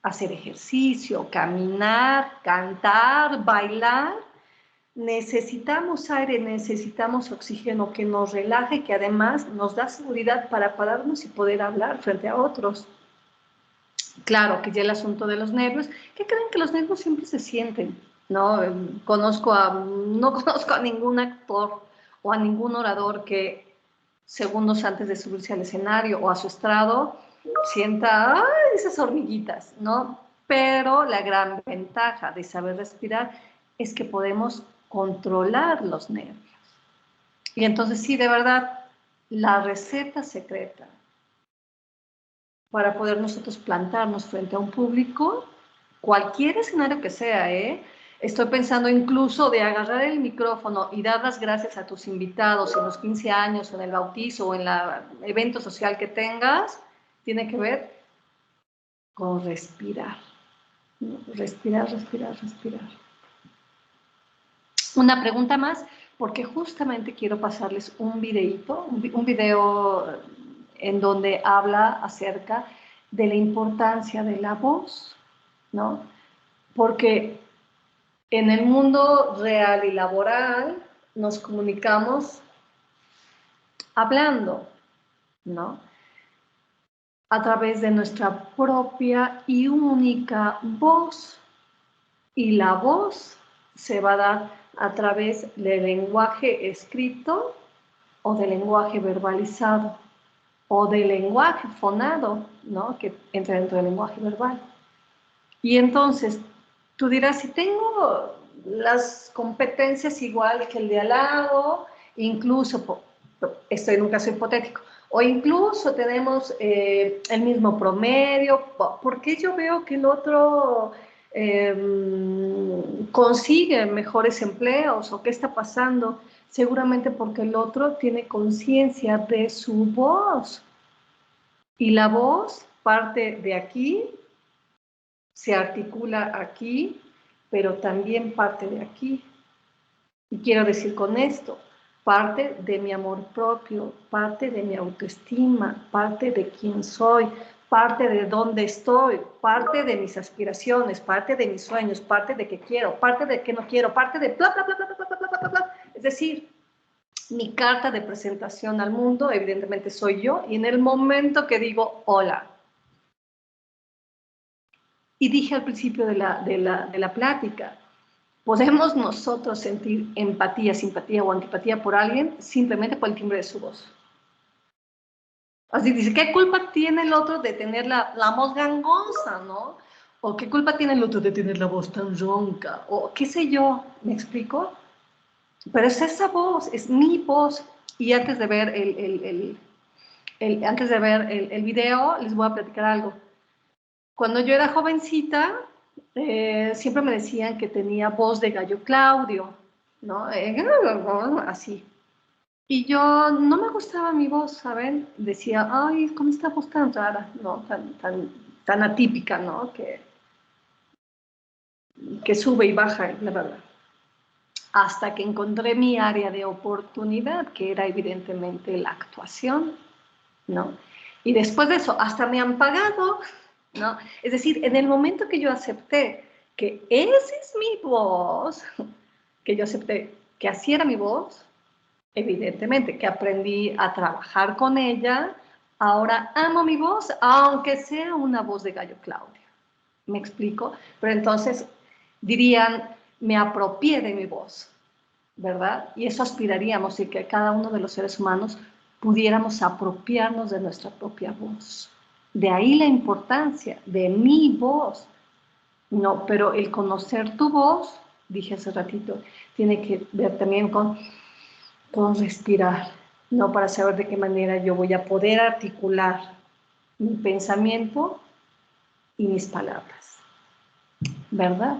Hacer ejercicio, caminar, cantar, bailar. Necesitamos aire, necesitamos oxígeno que nos relaje, que además nos da seguridad para pararnos y poder hablar frente a otros. Claro que ya el asunto de los nervios, ¿qué creen que los nervios siempre se sienten? No conozco a ningún actor o a ningún orador que segundos antes de subirse al escenario o a su estrado sienta esas hormiguitas, ¿no? Pero la gran ventaja de saber respirar es que podemos controlar los nervios. Y entonces sí, de verdad, la receta secreta para poder nosotros plantarnos frente a un público, cualquier escenario que sea, estoy pensando incluso de agarrar el micrófono y dar las gracias a tus invitados en los 15 años, en el bautizo o en el evento social que tengas, tiene que ver con respirar. Respirar, respirar, respirar. Una pregunta más, porque justamente quiero pasarles un videíto, un video en donde habla acerca de la importancia de la voz, ¿no? Porque En el mundo real y laboral nos comunicamos hablando, ¿no? A través de nuestra propia y única voz. Y la voz se va a dar a través del lenguaje escrito o del lenguaje verbalizado o del lenguaje fonado, ¿no? Que entra dentro del lenguaje verbal. Y entonces, tú dirás, si tengo las competencias igual que el de al lado, incluso, estoy en un caso hipotético, o incluso tenemos el mismo promedio, ¿por qué yo veo que el otro consigue mejores empleos? ¿O qué está pasando? Seguramente porque el otro tiene conciencia de su voz. Y la voz parte de aquí, se articula aquí, pero también parte de aquí. Y quiero decir con esto, parte de mi amor propio, parte de mi autoestima, parte de quién soy, parte de dónde estoy, parte de mis aspiraciones, parte de mis sueños, parte de qué quiero, parte de qué no quiero, parte de bla, bla, bla, bla, bla, bla, bla, bla, bla. Es decir, mi carta de presentación al mundo, evidentemente soy yo, y en el momento que digo hola, y dije al principio de la plática, podemos nosotros sentir empatía, simpatía o antipatía por alguien simplemente por el timbre de su voz. Así dice, ¿qué culpa tiene el otro de tener la voz gangosa, no? O ¿qué culpa tiene el otro de tener la voz tan ronca? O qué sé yo, ¿me explico? Pero es esa voz, es mi voz. Y antes de ver el video, les voy a platicar algo. Cuando yo era jovencita, siempre me decían que tenía voz de gallo Claudio, ¿no? Así. Y yo no me gustaba mi voz, ¿saben? Decía, ay, con esta voz tan rara, ¿no? Tan atípica, ¿no? Que sube y baja, la verdad. Hasta que encontré mi área de oportunidad, que era evidentemente la actuación, ¿no? Y después de eso, hasta me han pagado, ¿no? Es decir, en el momento que yo acepté que esa es mi voz, que yo acepté que así era mi voz, evidentemente que aprendí a trabajar con ella, ahora amo mi voz, aunque sea una voz de gallo Claudio. ¿Me explico? Pero entonces dirían, me apropié de mi voz, ¿verdad? Y eso aspiraríamos, y que cada uno de los seres humanos pudiéramos apropiarnos de nuestra propia voz. De ahí la importancia de mi voz. No, pero el conocer tu voz, dije hace ratito, tiene que ver también con respirar, ¿no? Para saber de qué manera yo voy a poder articular mi pensamiento y mis palabras, ¿verdad?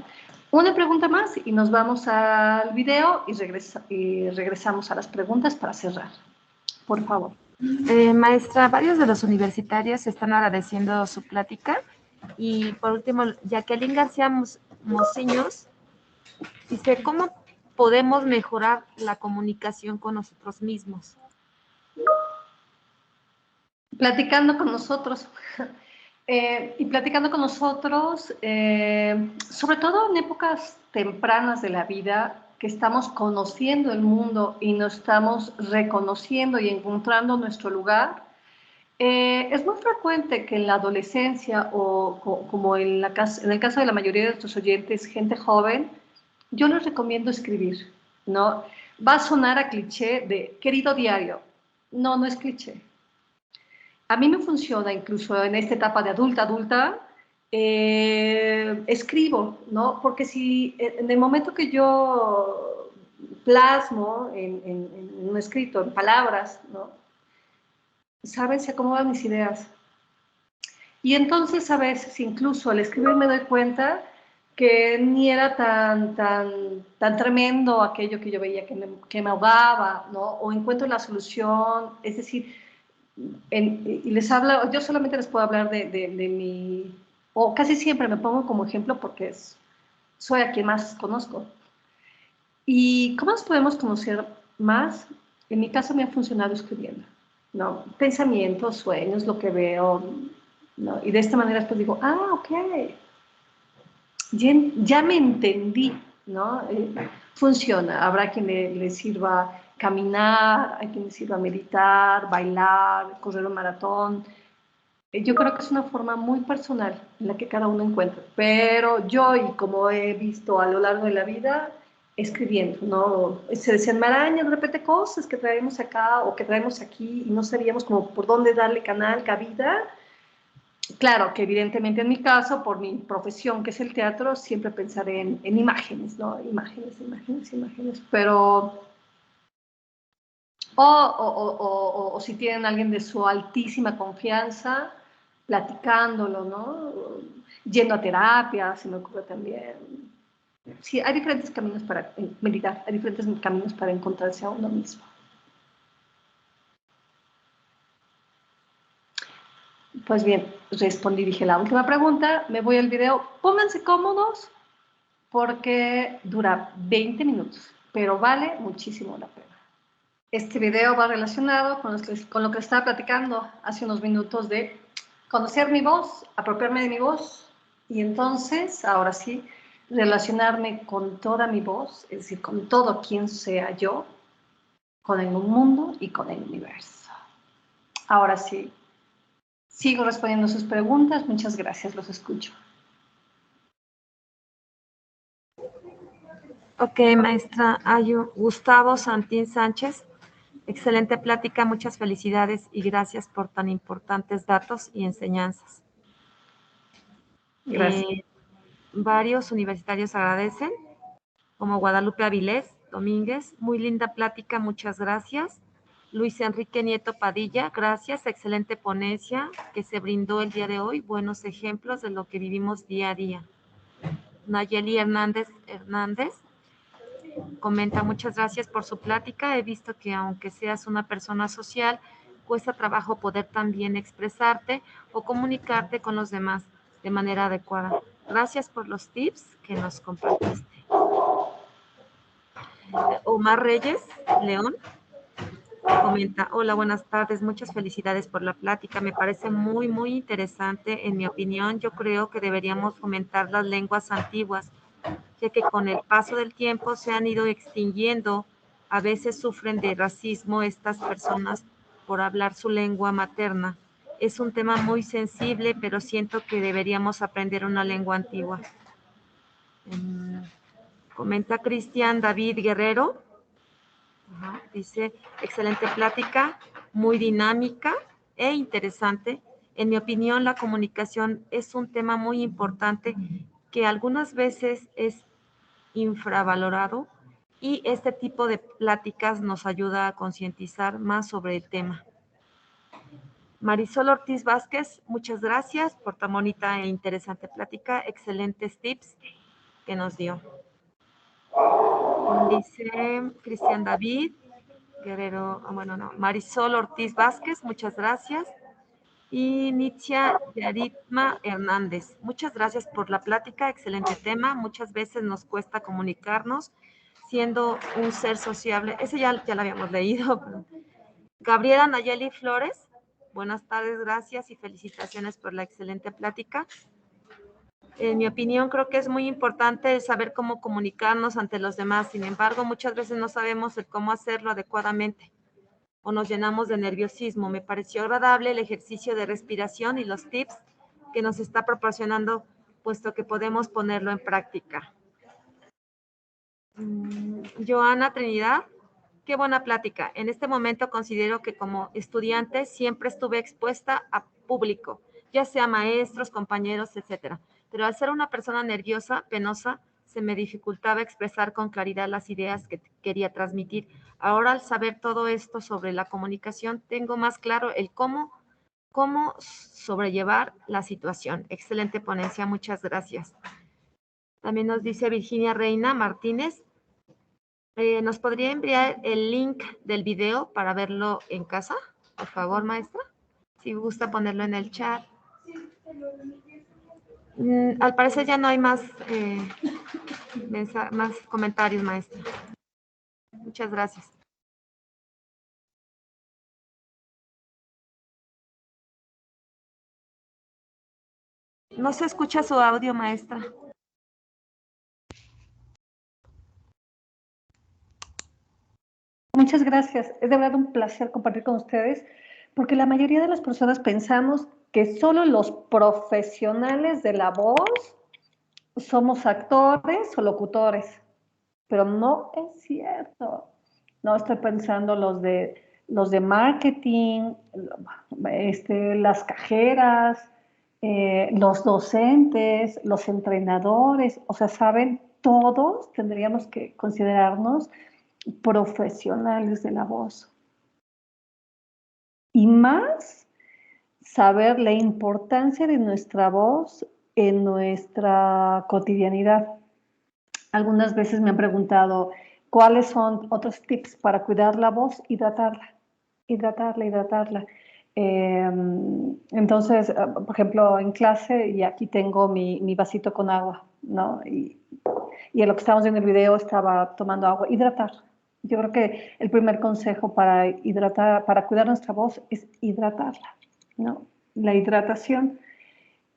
Una pregunta más y nos vamos al video y regresamos a las preguntas para cerrar. Por favor. Maestra, varios de los universitarios están agradeciendo su plática. Y por último, Jacqueline García Mociños dice, ¿cómo podemos mejorar la comunicación con nosotros mismos? Platicando con nosotros. Y platicando con nosotros, sobre todo en épocas tempranas de la vida, que estamos conociendo el mundo y nos estamos reconociendo y encontrando nuestro lugar, es muy frecuente que en la adolescencia o como en el caso de la mayoría de nuestros oyentes, gente joven, yo les recomiendo escribir, ¿no? Va a sonar a cliché de querido diario. No, no es cliché. A mí me funciona incluso en esta etapa de adulta, escribo, ¿no? Porque si en el momento que yo plasmo en un escrito, en palabras, ¿no? ¿Saben? Se acomodan mis ideas. Y entonces a veces incluso al escribir me doy cuenta que ni era tan tremendo aquello que yo veía que me ahogaba, ¿no? O encuentro la solución, es decir, y les hablo, yo solamente les puedo hablar de mi, o casi siempre me pongo como ejemplo porque soy a quien más conozco. ¿Y cómo nos podemos conocer más? En mi caso me ha funcionado escribiendo, ¿no? Pensamientos, sueños, lo que veo, ¿no? Y de esta manera después digo, ok, ya me entendí, ¿no? Funciona. Habrá quien le sirva caminar, hay quien le sirva meditar, bailar, correr un maratón. Yo creo que es una forma muy personal en la que cada uno encuentra. Pero yo, y como he visto a lo largo de la vida, escribiendo, ¿no? Se desenmarañan de repente cosas que traemos acá o que traemos aquí y no sabíamos como por dónde darle canal, cabida. Claro que evidentemente en mi caso, por mi profesión que es el teatro, siempre pensaré en imágenes, ¿no? Imágenes, imágenes, imágenes. Pero, o si tienen alguien de su altísima confianza, platicándolo, ¿no? Yendo a terapia, se me ocurre también. Sí, hay diferentes caminos para meditar, hay diferentes caminos para encontrarse a uno mismo. Pues bien, respondí, dije la última pregunta, me voy al video, pónganse cómodos porque dura 20 minutos, pero vale muchísimo la pena. Este video va relacionado con lo que estaba platicando hace unos minutos de conocer mi voz, apropiarme de mi voz y entonces, ahora sí, relacionarme con toda mi voz, es decir, con todo quien sea yo, con el mundo y con el universo. Ahora sí, sigo respondiendo sus preguntas. Muchas gracias, los escucho. Ok, maestra Ayu. Gustavo Santín Sánchez. Excelente plática, muchas felicidades y gracias por tan importantes datos y enseñanzas. Gracias. Varios universitarios agradecen, como Guadalupe Avilés Domínguez. Muy linda plática, muchas gracias. Luis Enrique Nieto Padilla, gracias, excelente ponencia que se brindó el día de hoy, buenos ejemplos de lo que vivimos día a día. Nayeli Hernández comenta, muchas gracias por su plática, he visto que aunque seas una persona social, cuesta trabajo poder también expresarte o comunicarte con los demás de manera adecuada. Gracias por los tips que nos compartiste. Omar Reyes León comenta, hola, buenas tardes, muchas felicidades por la plática, me parece muy, muy interesante. En mi opinión, yo creo que deberíamos fomentar las lenguas antiguas, ya que con el paso del tiempo se han ido extinguiendo. A veces sufren de racismo estas personas por hablar su lengua materna. Es un tema muy sensible, pero siento que deberíamos aprender una lengua antigua. Comenta Cristian David Guerrero. Dice, excelente plática, muy dinámica e interesante. En mi opinión, la comunicación es un tema muy importante que algunas veces es infravalorado y este tipo de pláticas nos ayuda a concientizar más sobre el tema. Marisol Ortiz Vázquez, muchas gracias por tan bonita e interesante plática, excelentes tips que nos dio. Dice Cristian David Guerrero, bueno, no, Marisol Ortiz Vázquez, muchas gracias. Y Nitzia Yaritma Hernández, muchas gracias por la plática, excelente tema. Muchas veces nos cuesta comunicarnos siendo un ser sociable. Ese ya lo habíamos leído. Pero... Gabriela Nayeli Flores, buenas tardes, gracias y felicitaciones por la excelente plática. En mi opinión, creo que es muy importante saber cómo comunicarnos ante los demás. Sin embargo, muchas veces no sabemos el cómo hacerlo adecuadamente o nos llenamos de nerviosismo. Me pareció agradable el ejercicio de respiración y los tips que nos está proporcionando, puesto que podemos ponerlo en práctica. Joana Trinidad, qué buena plática. En este momento considero que como estudiante siempre estuve expuesta a público, ya sea maestros, compañeros, etcétera. Pero al ser una persona nerviosa, penosa, se me dificultaba expresar con claridad las ideas que quería transmitir. Ahora, al saber todo esto sobre la comunicación, tengo más claro el cómo sobrellevar la situación. Excelente ponencia, muchas gracias. También nos dice Virginia Reina Martínez, ¿nos podría enviar el link del video para verlo en casa? Por favor, maestra. Si gusta ponerlo en el chat. Al parecer ya no hay más, más comentarios, maestra. Muchas gracias. No se escucha su audio, maestra. Muchas gracias. Es de verdad un placer compartir con ustedes, porque la mayoría de las personas pensamos que solo los profesionales de la voz somos actores o locutores, pero no es cierto. No estoy pensando los de marketing, las cajeras, los docentes, los entrenadores, o sea, saben, todos tendríamos que considerarnos profesionales de la voz. Y más saber la importancia de nuestra voz en nuestra cotidianidad. Algunas veces me han preguntado cuáles son otros tips para cuidar la voz, hidratarla. Entonces, por ejemplo, en clase, y aquí tengo mi vasito con agua, ¿no? Y en lo que estábamos viendo el video estaba tomando agua, hidratar. Yo creo que el primer consejo para hidratar, para cuidar nuestra voz es hidratarla, ¿no? La hidratación.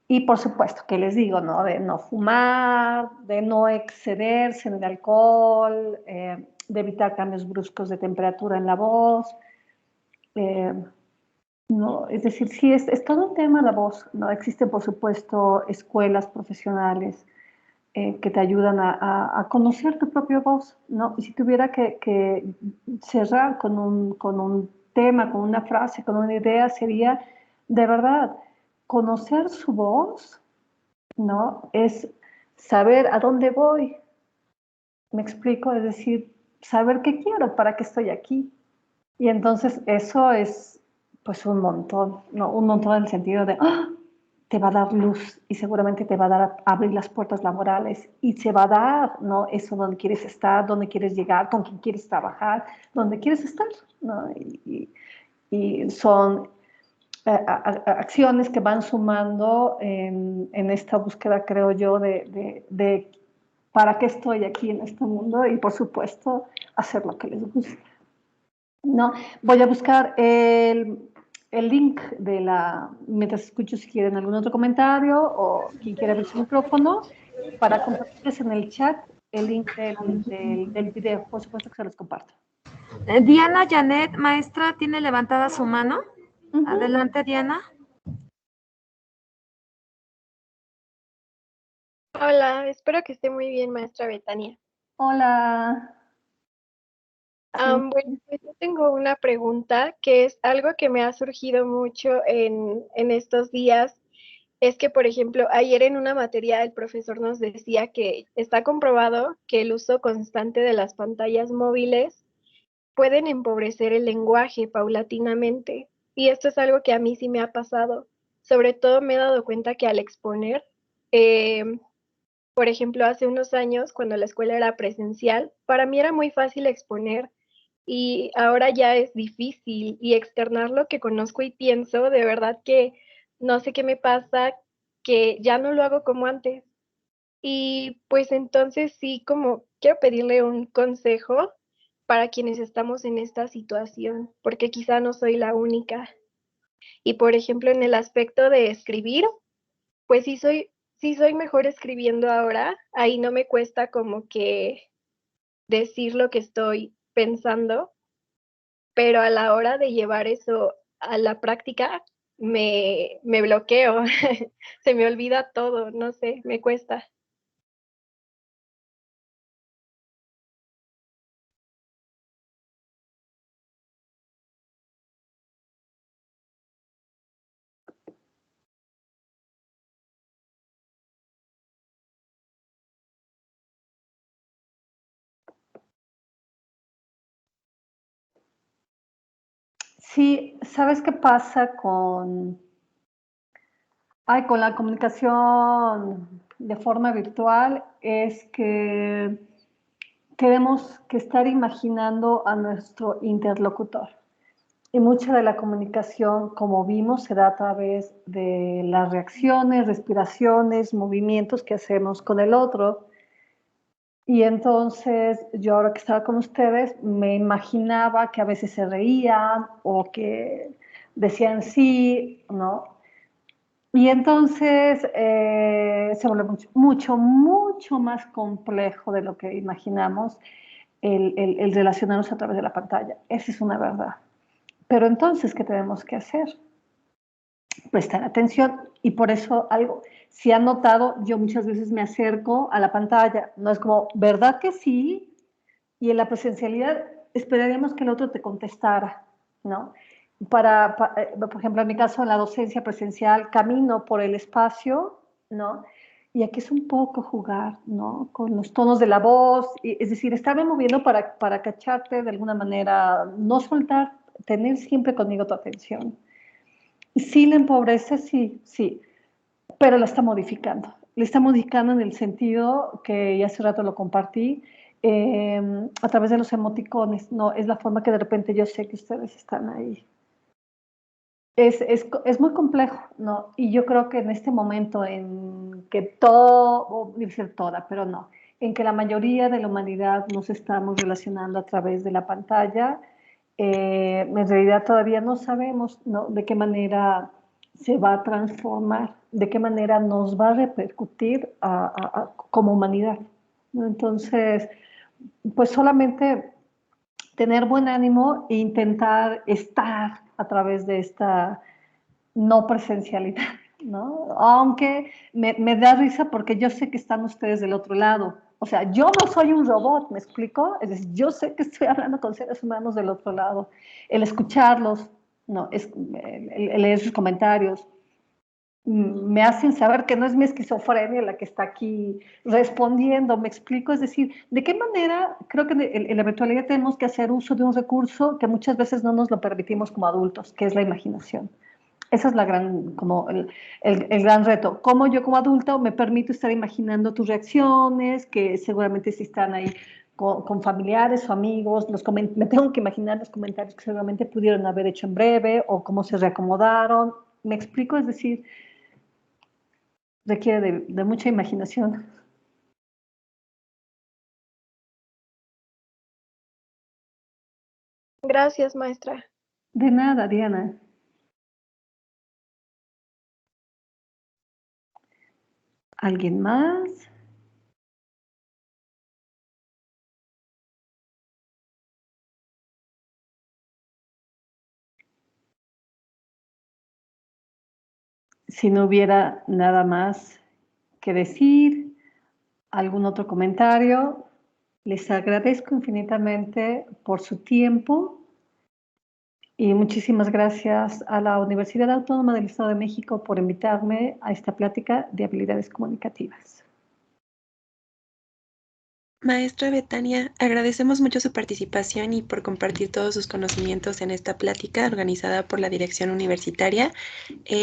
Y por supuesto, que les digo, ¿no? De no fumar, de no excederse en el alcohol, de evitar cambios bruscos de temperatura en la voz. No, es decir, sí, es todo un tema la voz, ¿no? Existen, por supuesto, escuelas profesionales que te ayudan a conocer tu propia voz, ¿no? Y si tuviera que cerrar con un tema, con una frase, con una idea, sería, de verdad, conocer su voz, ¿no? Es saber a dónde voy, me explico, es decir, saber qué quiero, para qué estoy aquí. Y entonces eso es, pues, un montón, ¿no? Un montón en el sentido de, ¡ah! Te va a dar luz y seguramente te va a dar a abrir las puertas laborales y se va a dar, ¿no? Eso donde quieres estar, donde quieres llegar, con quién quieres trabajar, donde quieres estar, ¿no? Y son acciones que van sumando en esta búsqueda, creo yo, de para qué estoy aquí en este mundo y, por supuesto, hacer lo que les gusta. No, voy a buscar el link de mientras escucho, si quieren algún otro comentario o quien quiera abrir su micrófono, para compartirles en el chat el link del video. Por supuesto que se los comparto. Diana Janet, maestra, tiene levantada su mano. Adelante, Diana. Hola, espero que esté muy bien, maestra Betania. Hola. Bueno, pues yo tengo una pregunta que es algo que me ha surgido mucho en estos días. Es que, por ejemplo, ayer en una materia el profesor nos decía que está comprobado que el uso constante de las pantallas móviles pueden empobrecer el lenguaje paulatinamente. Y esto es algo que a mí sí me ha pasado. Sobre todo me he dado cuenta que al exponer, por ejemplo, hace unos años, cuando la escuela era presencial, para mí era muy fácil exponer y ahora ya es difícil y externar lo que conozco y pienso, de verdad que no sé qué me pasa, que ya no lo hago como antes. Y pues entonces sí, como quiero pedirle un consejo para quienes estamos en esta situación, porque quizá no soy la única. Y por ejemplo, en el aspecto de escribir, pues sí soy mejor escribiendo ahora, ahí no me cuesta como que decir lo que estoy pensando, pero a la hora de llevar eso a la práctica, me bloqueo, se me olvida todo, no sé, me cuesta. Sí, ¿sabes qué pasa con la comunicación de forma virtual? Es que tenemos que estar imaginando a nuestro interlocutor. Y mucha de la comunicación, como vimos, se da a través de las reacciones, respiraciones, movimientos que hacemos con el otro. Y entonces yo, ahora que estaba con ustedes, me imaginaba que a veces se reían o que decían sí, ¿no? Y entonces se vuelve mucho más complejo de lo que imaginamos. el relacionarnos a través de la pantalla. Esa es una verdad. Pero entonces, ¿qué tenemos que hacer? Prestar atención. Y por eso algo, si han notado, yo muchas veces me acerco a la pantalla. No es como, ¿verdad que sí? Y en la presencialidad esperaríamos que el otro te contestara, ¿no? Por ejemplo, en mi caso, en la docencia presencial, camino por el espacio, ¿no? Y aquí es un poco jugar, ¿no? Con los tonos de la voz, es decir, estarme moviendo para cacharte de alguna manera, no soltar, tener siempre conmigo tu atención. Sí la empobrece, sí, sí, pero la está modificando. Le está modificando en el sentido que ya hace rato lo compartí, a través de los emoticones, ¿no? Es la forma que de repente yo sé que ustedes están ahí. Es muy complejo, ¿no? Y yo creo que en este momento en que todo, o debe ser toda, pero no, en que la mayoría de la humanidad nos estamos relacionando a través de la pantalla, en realidad todavía no sabemos, ¿no?, de qué manera se va a transformar, de qué manera nos va a repercutir como humanidad, ¿no? Entonces, pues solamente tener buen ánimo e intentar estar a través de esta no presencialidad, ¿no? Aunque me da risa porque yo sé que están ustedes del otro lado. O sea, yo no soy un robot, ¿me explico? Es decir, yo sé que estoy hablando con seres humanos del otro lado. El escucharlos, no, el leer sus comentarios, me hacen saber que no es mi esquizofrenia la que está aquí respondiendo, me explico, es decir, de qué manera creo que en la virtualidad tenemos que hacer uso de un recurso que muchas veces no nos lo permitimos como adultos, que es la imaginación. Esa es la gran, como el gran reto. Cómo yo como adulto me permito estar imaginando tus reacciones, que seguramente si están ahí con familiares o amigos, me tengo que imaginar los comentarios que seguramente pudieron haber hecho en breve o cómo se reacomodaron. ¿Me explico? Es decir, requiere de mucha imaginación. Gracias, maestra. De nada, Diana. ¿Alguien más? Si no hubiera nada más que decir, algún otro comentario, les agradezco infinitamente por su tiempo y muchísimas gracias a la Universidad Autónoma del Estado de México por invitarme a esta plática de habilidades comunicativas. Maestra Betania, agradecemos mucho su participación y por compartir todos sus conocimientos en esta plática organizada por la dirección universitaria.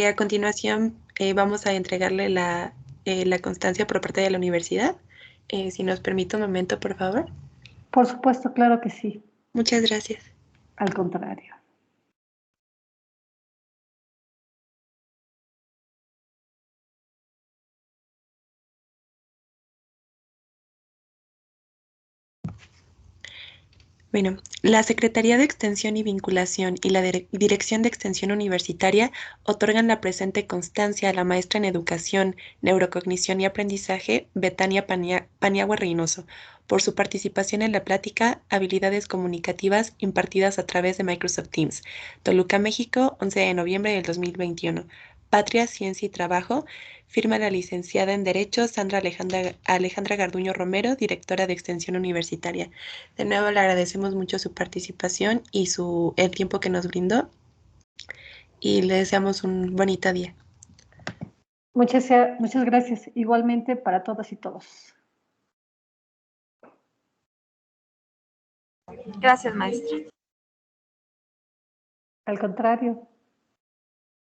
A continuación, vamos a entregarle la constancia por parte de la universidad. Si nos permite un momento, por favor. Por supuesto, claro que sí. Muchas gracias. Al contrario. Bueno, la Secretaría de Extensión y Vinculación y la Dirección de Extensión Universitaria otorgan la presente constancia a la maestra en Educación, Neurocognición y Aprendizaje, Betania Paniagua Reynoso, por su participación en la plática Habilidades Comunicativas impartidas a través de Microsoft Teams, Toluca, México, 11 de noviembre del 2021. Patria, Ciencia y Trabajo. Firma la licenciada en Derecho Sandra Alejandra Garduño Romero, directora de Extensión Universitaria. De nuevo le agradecemos mucho su participación y el tiempo que nos brindó y le deseamos un bonito día. Muchas gracias. Igualmente para todas y todos. Gracias, maestra. Al contrario.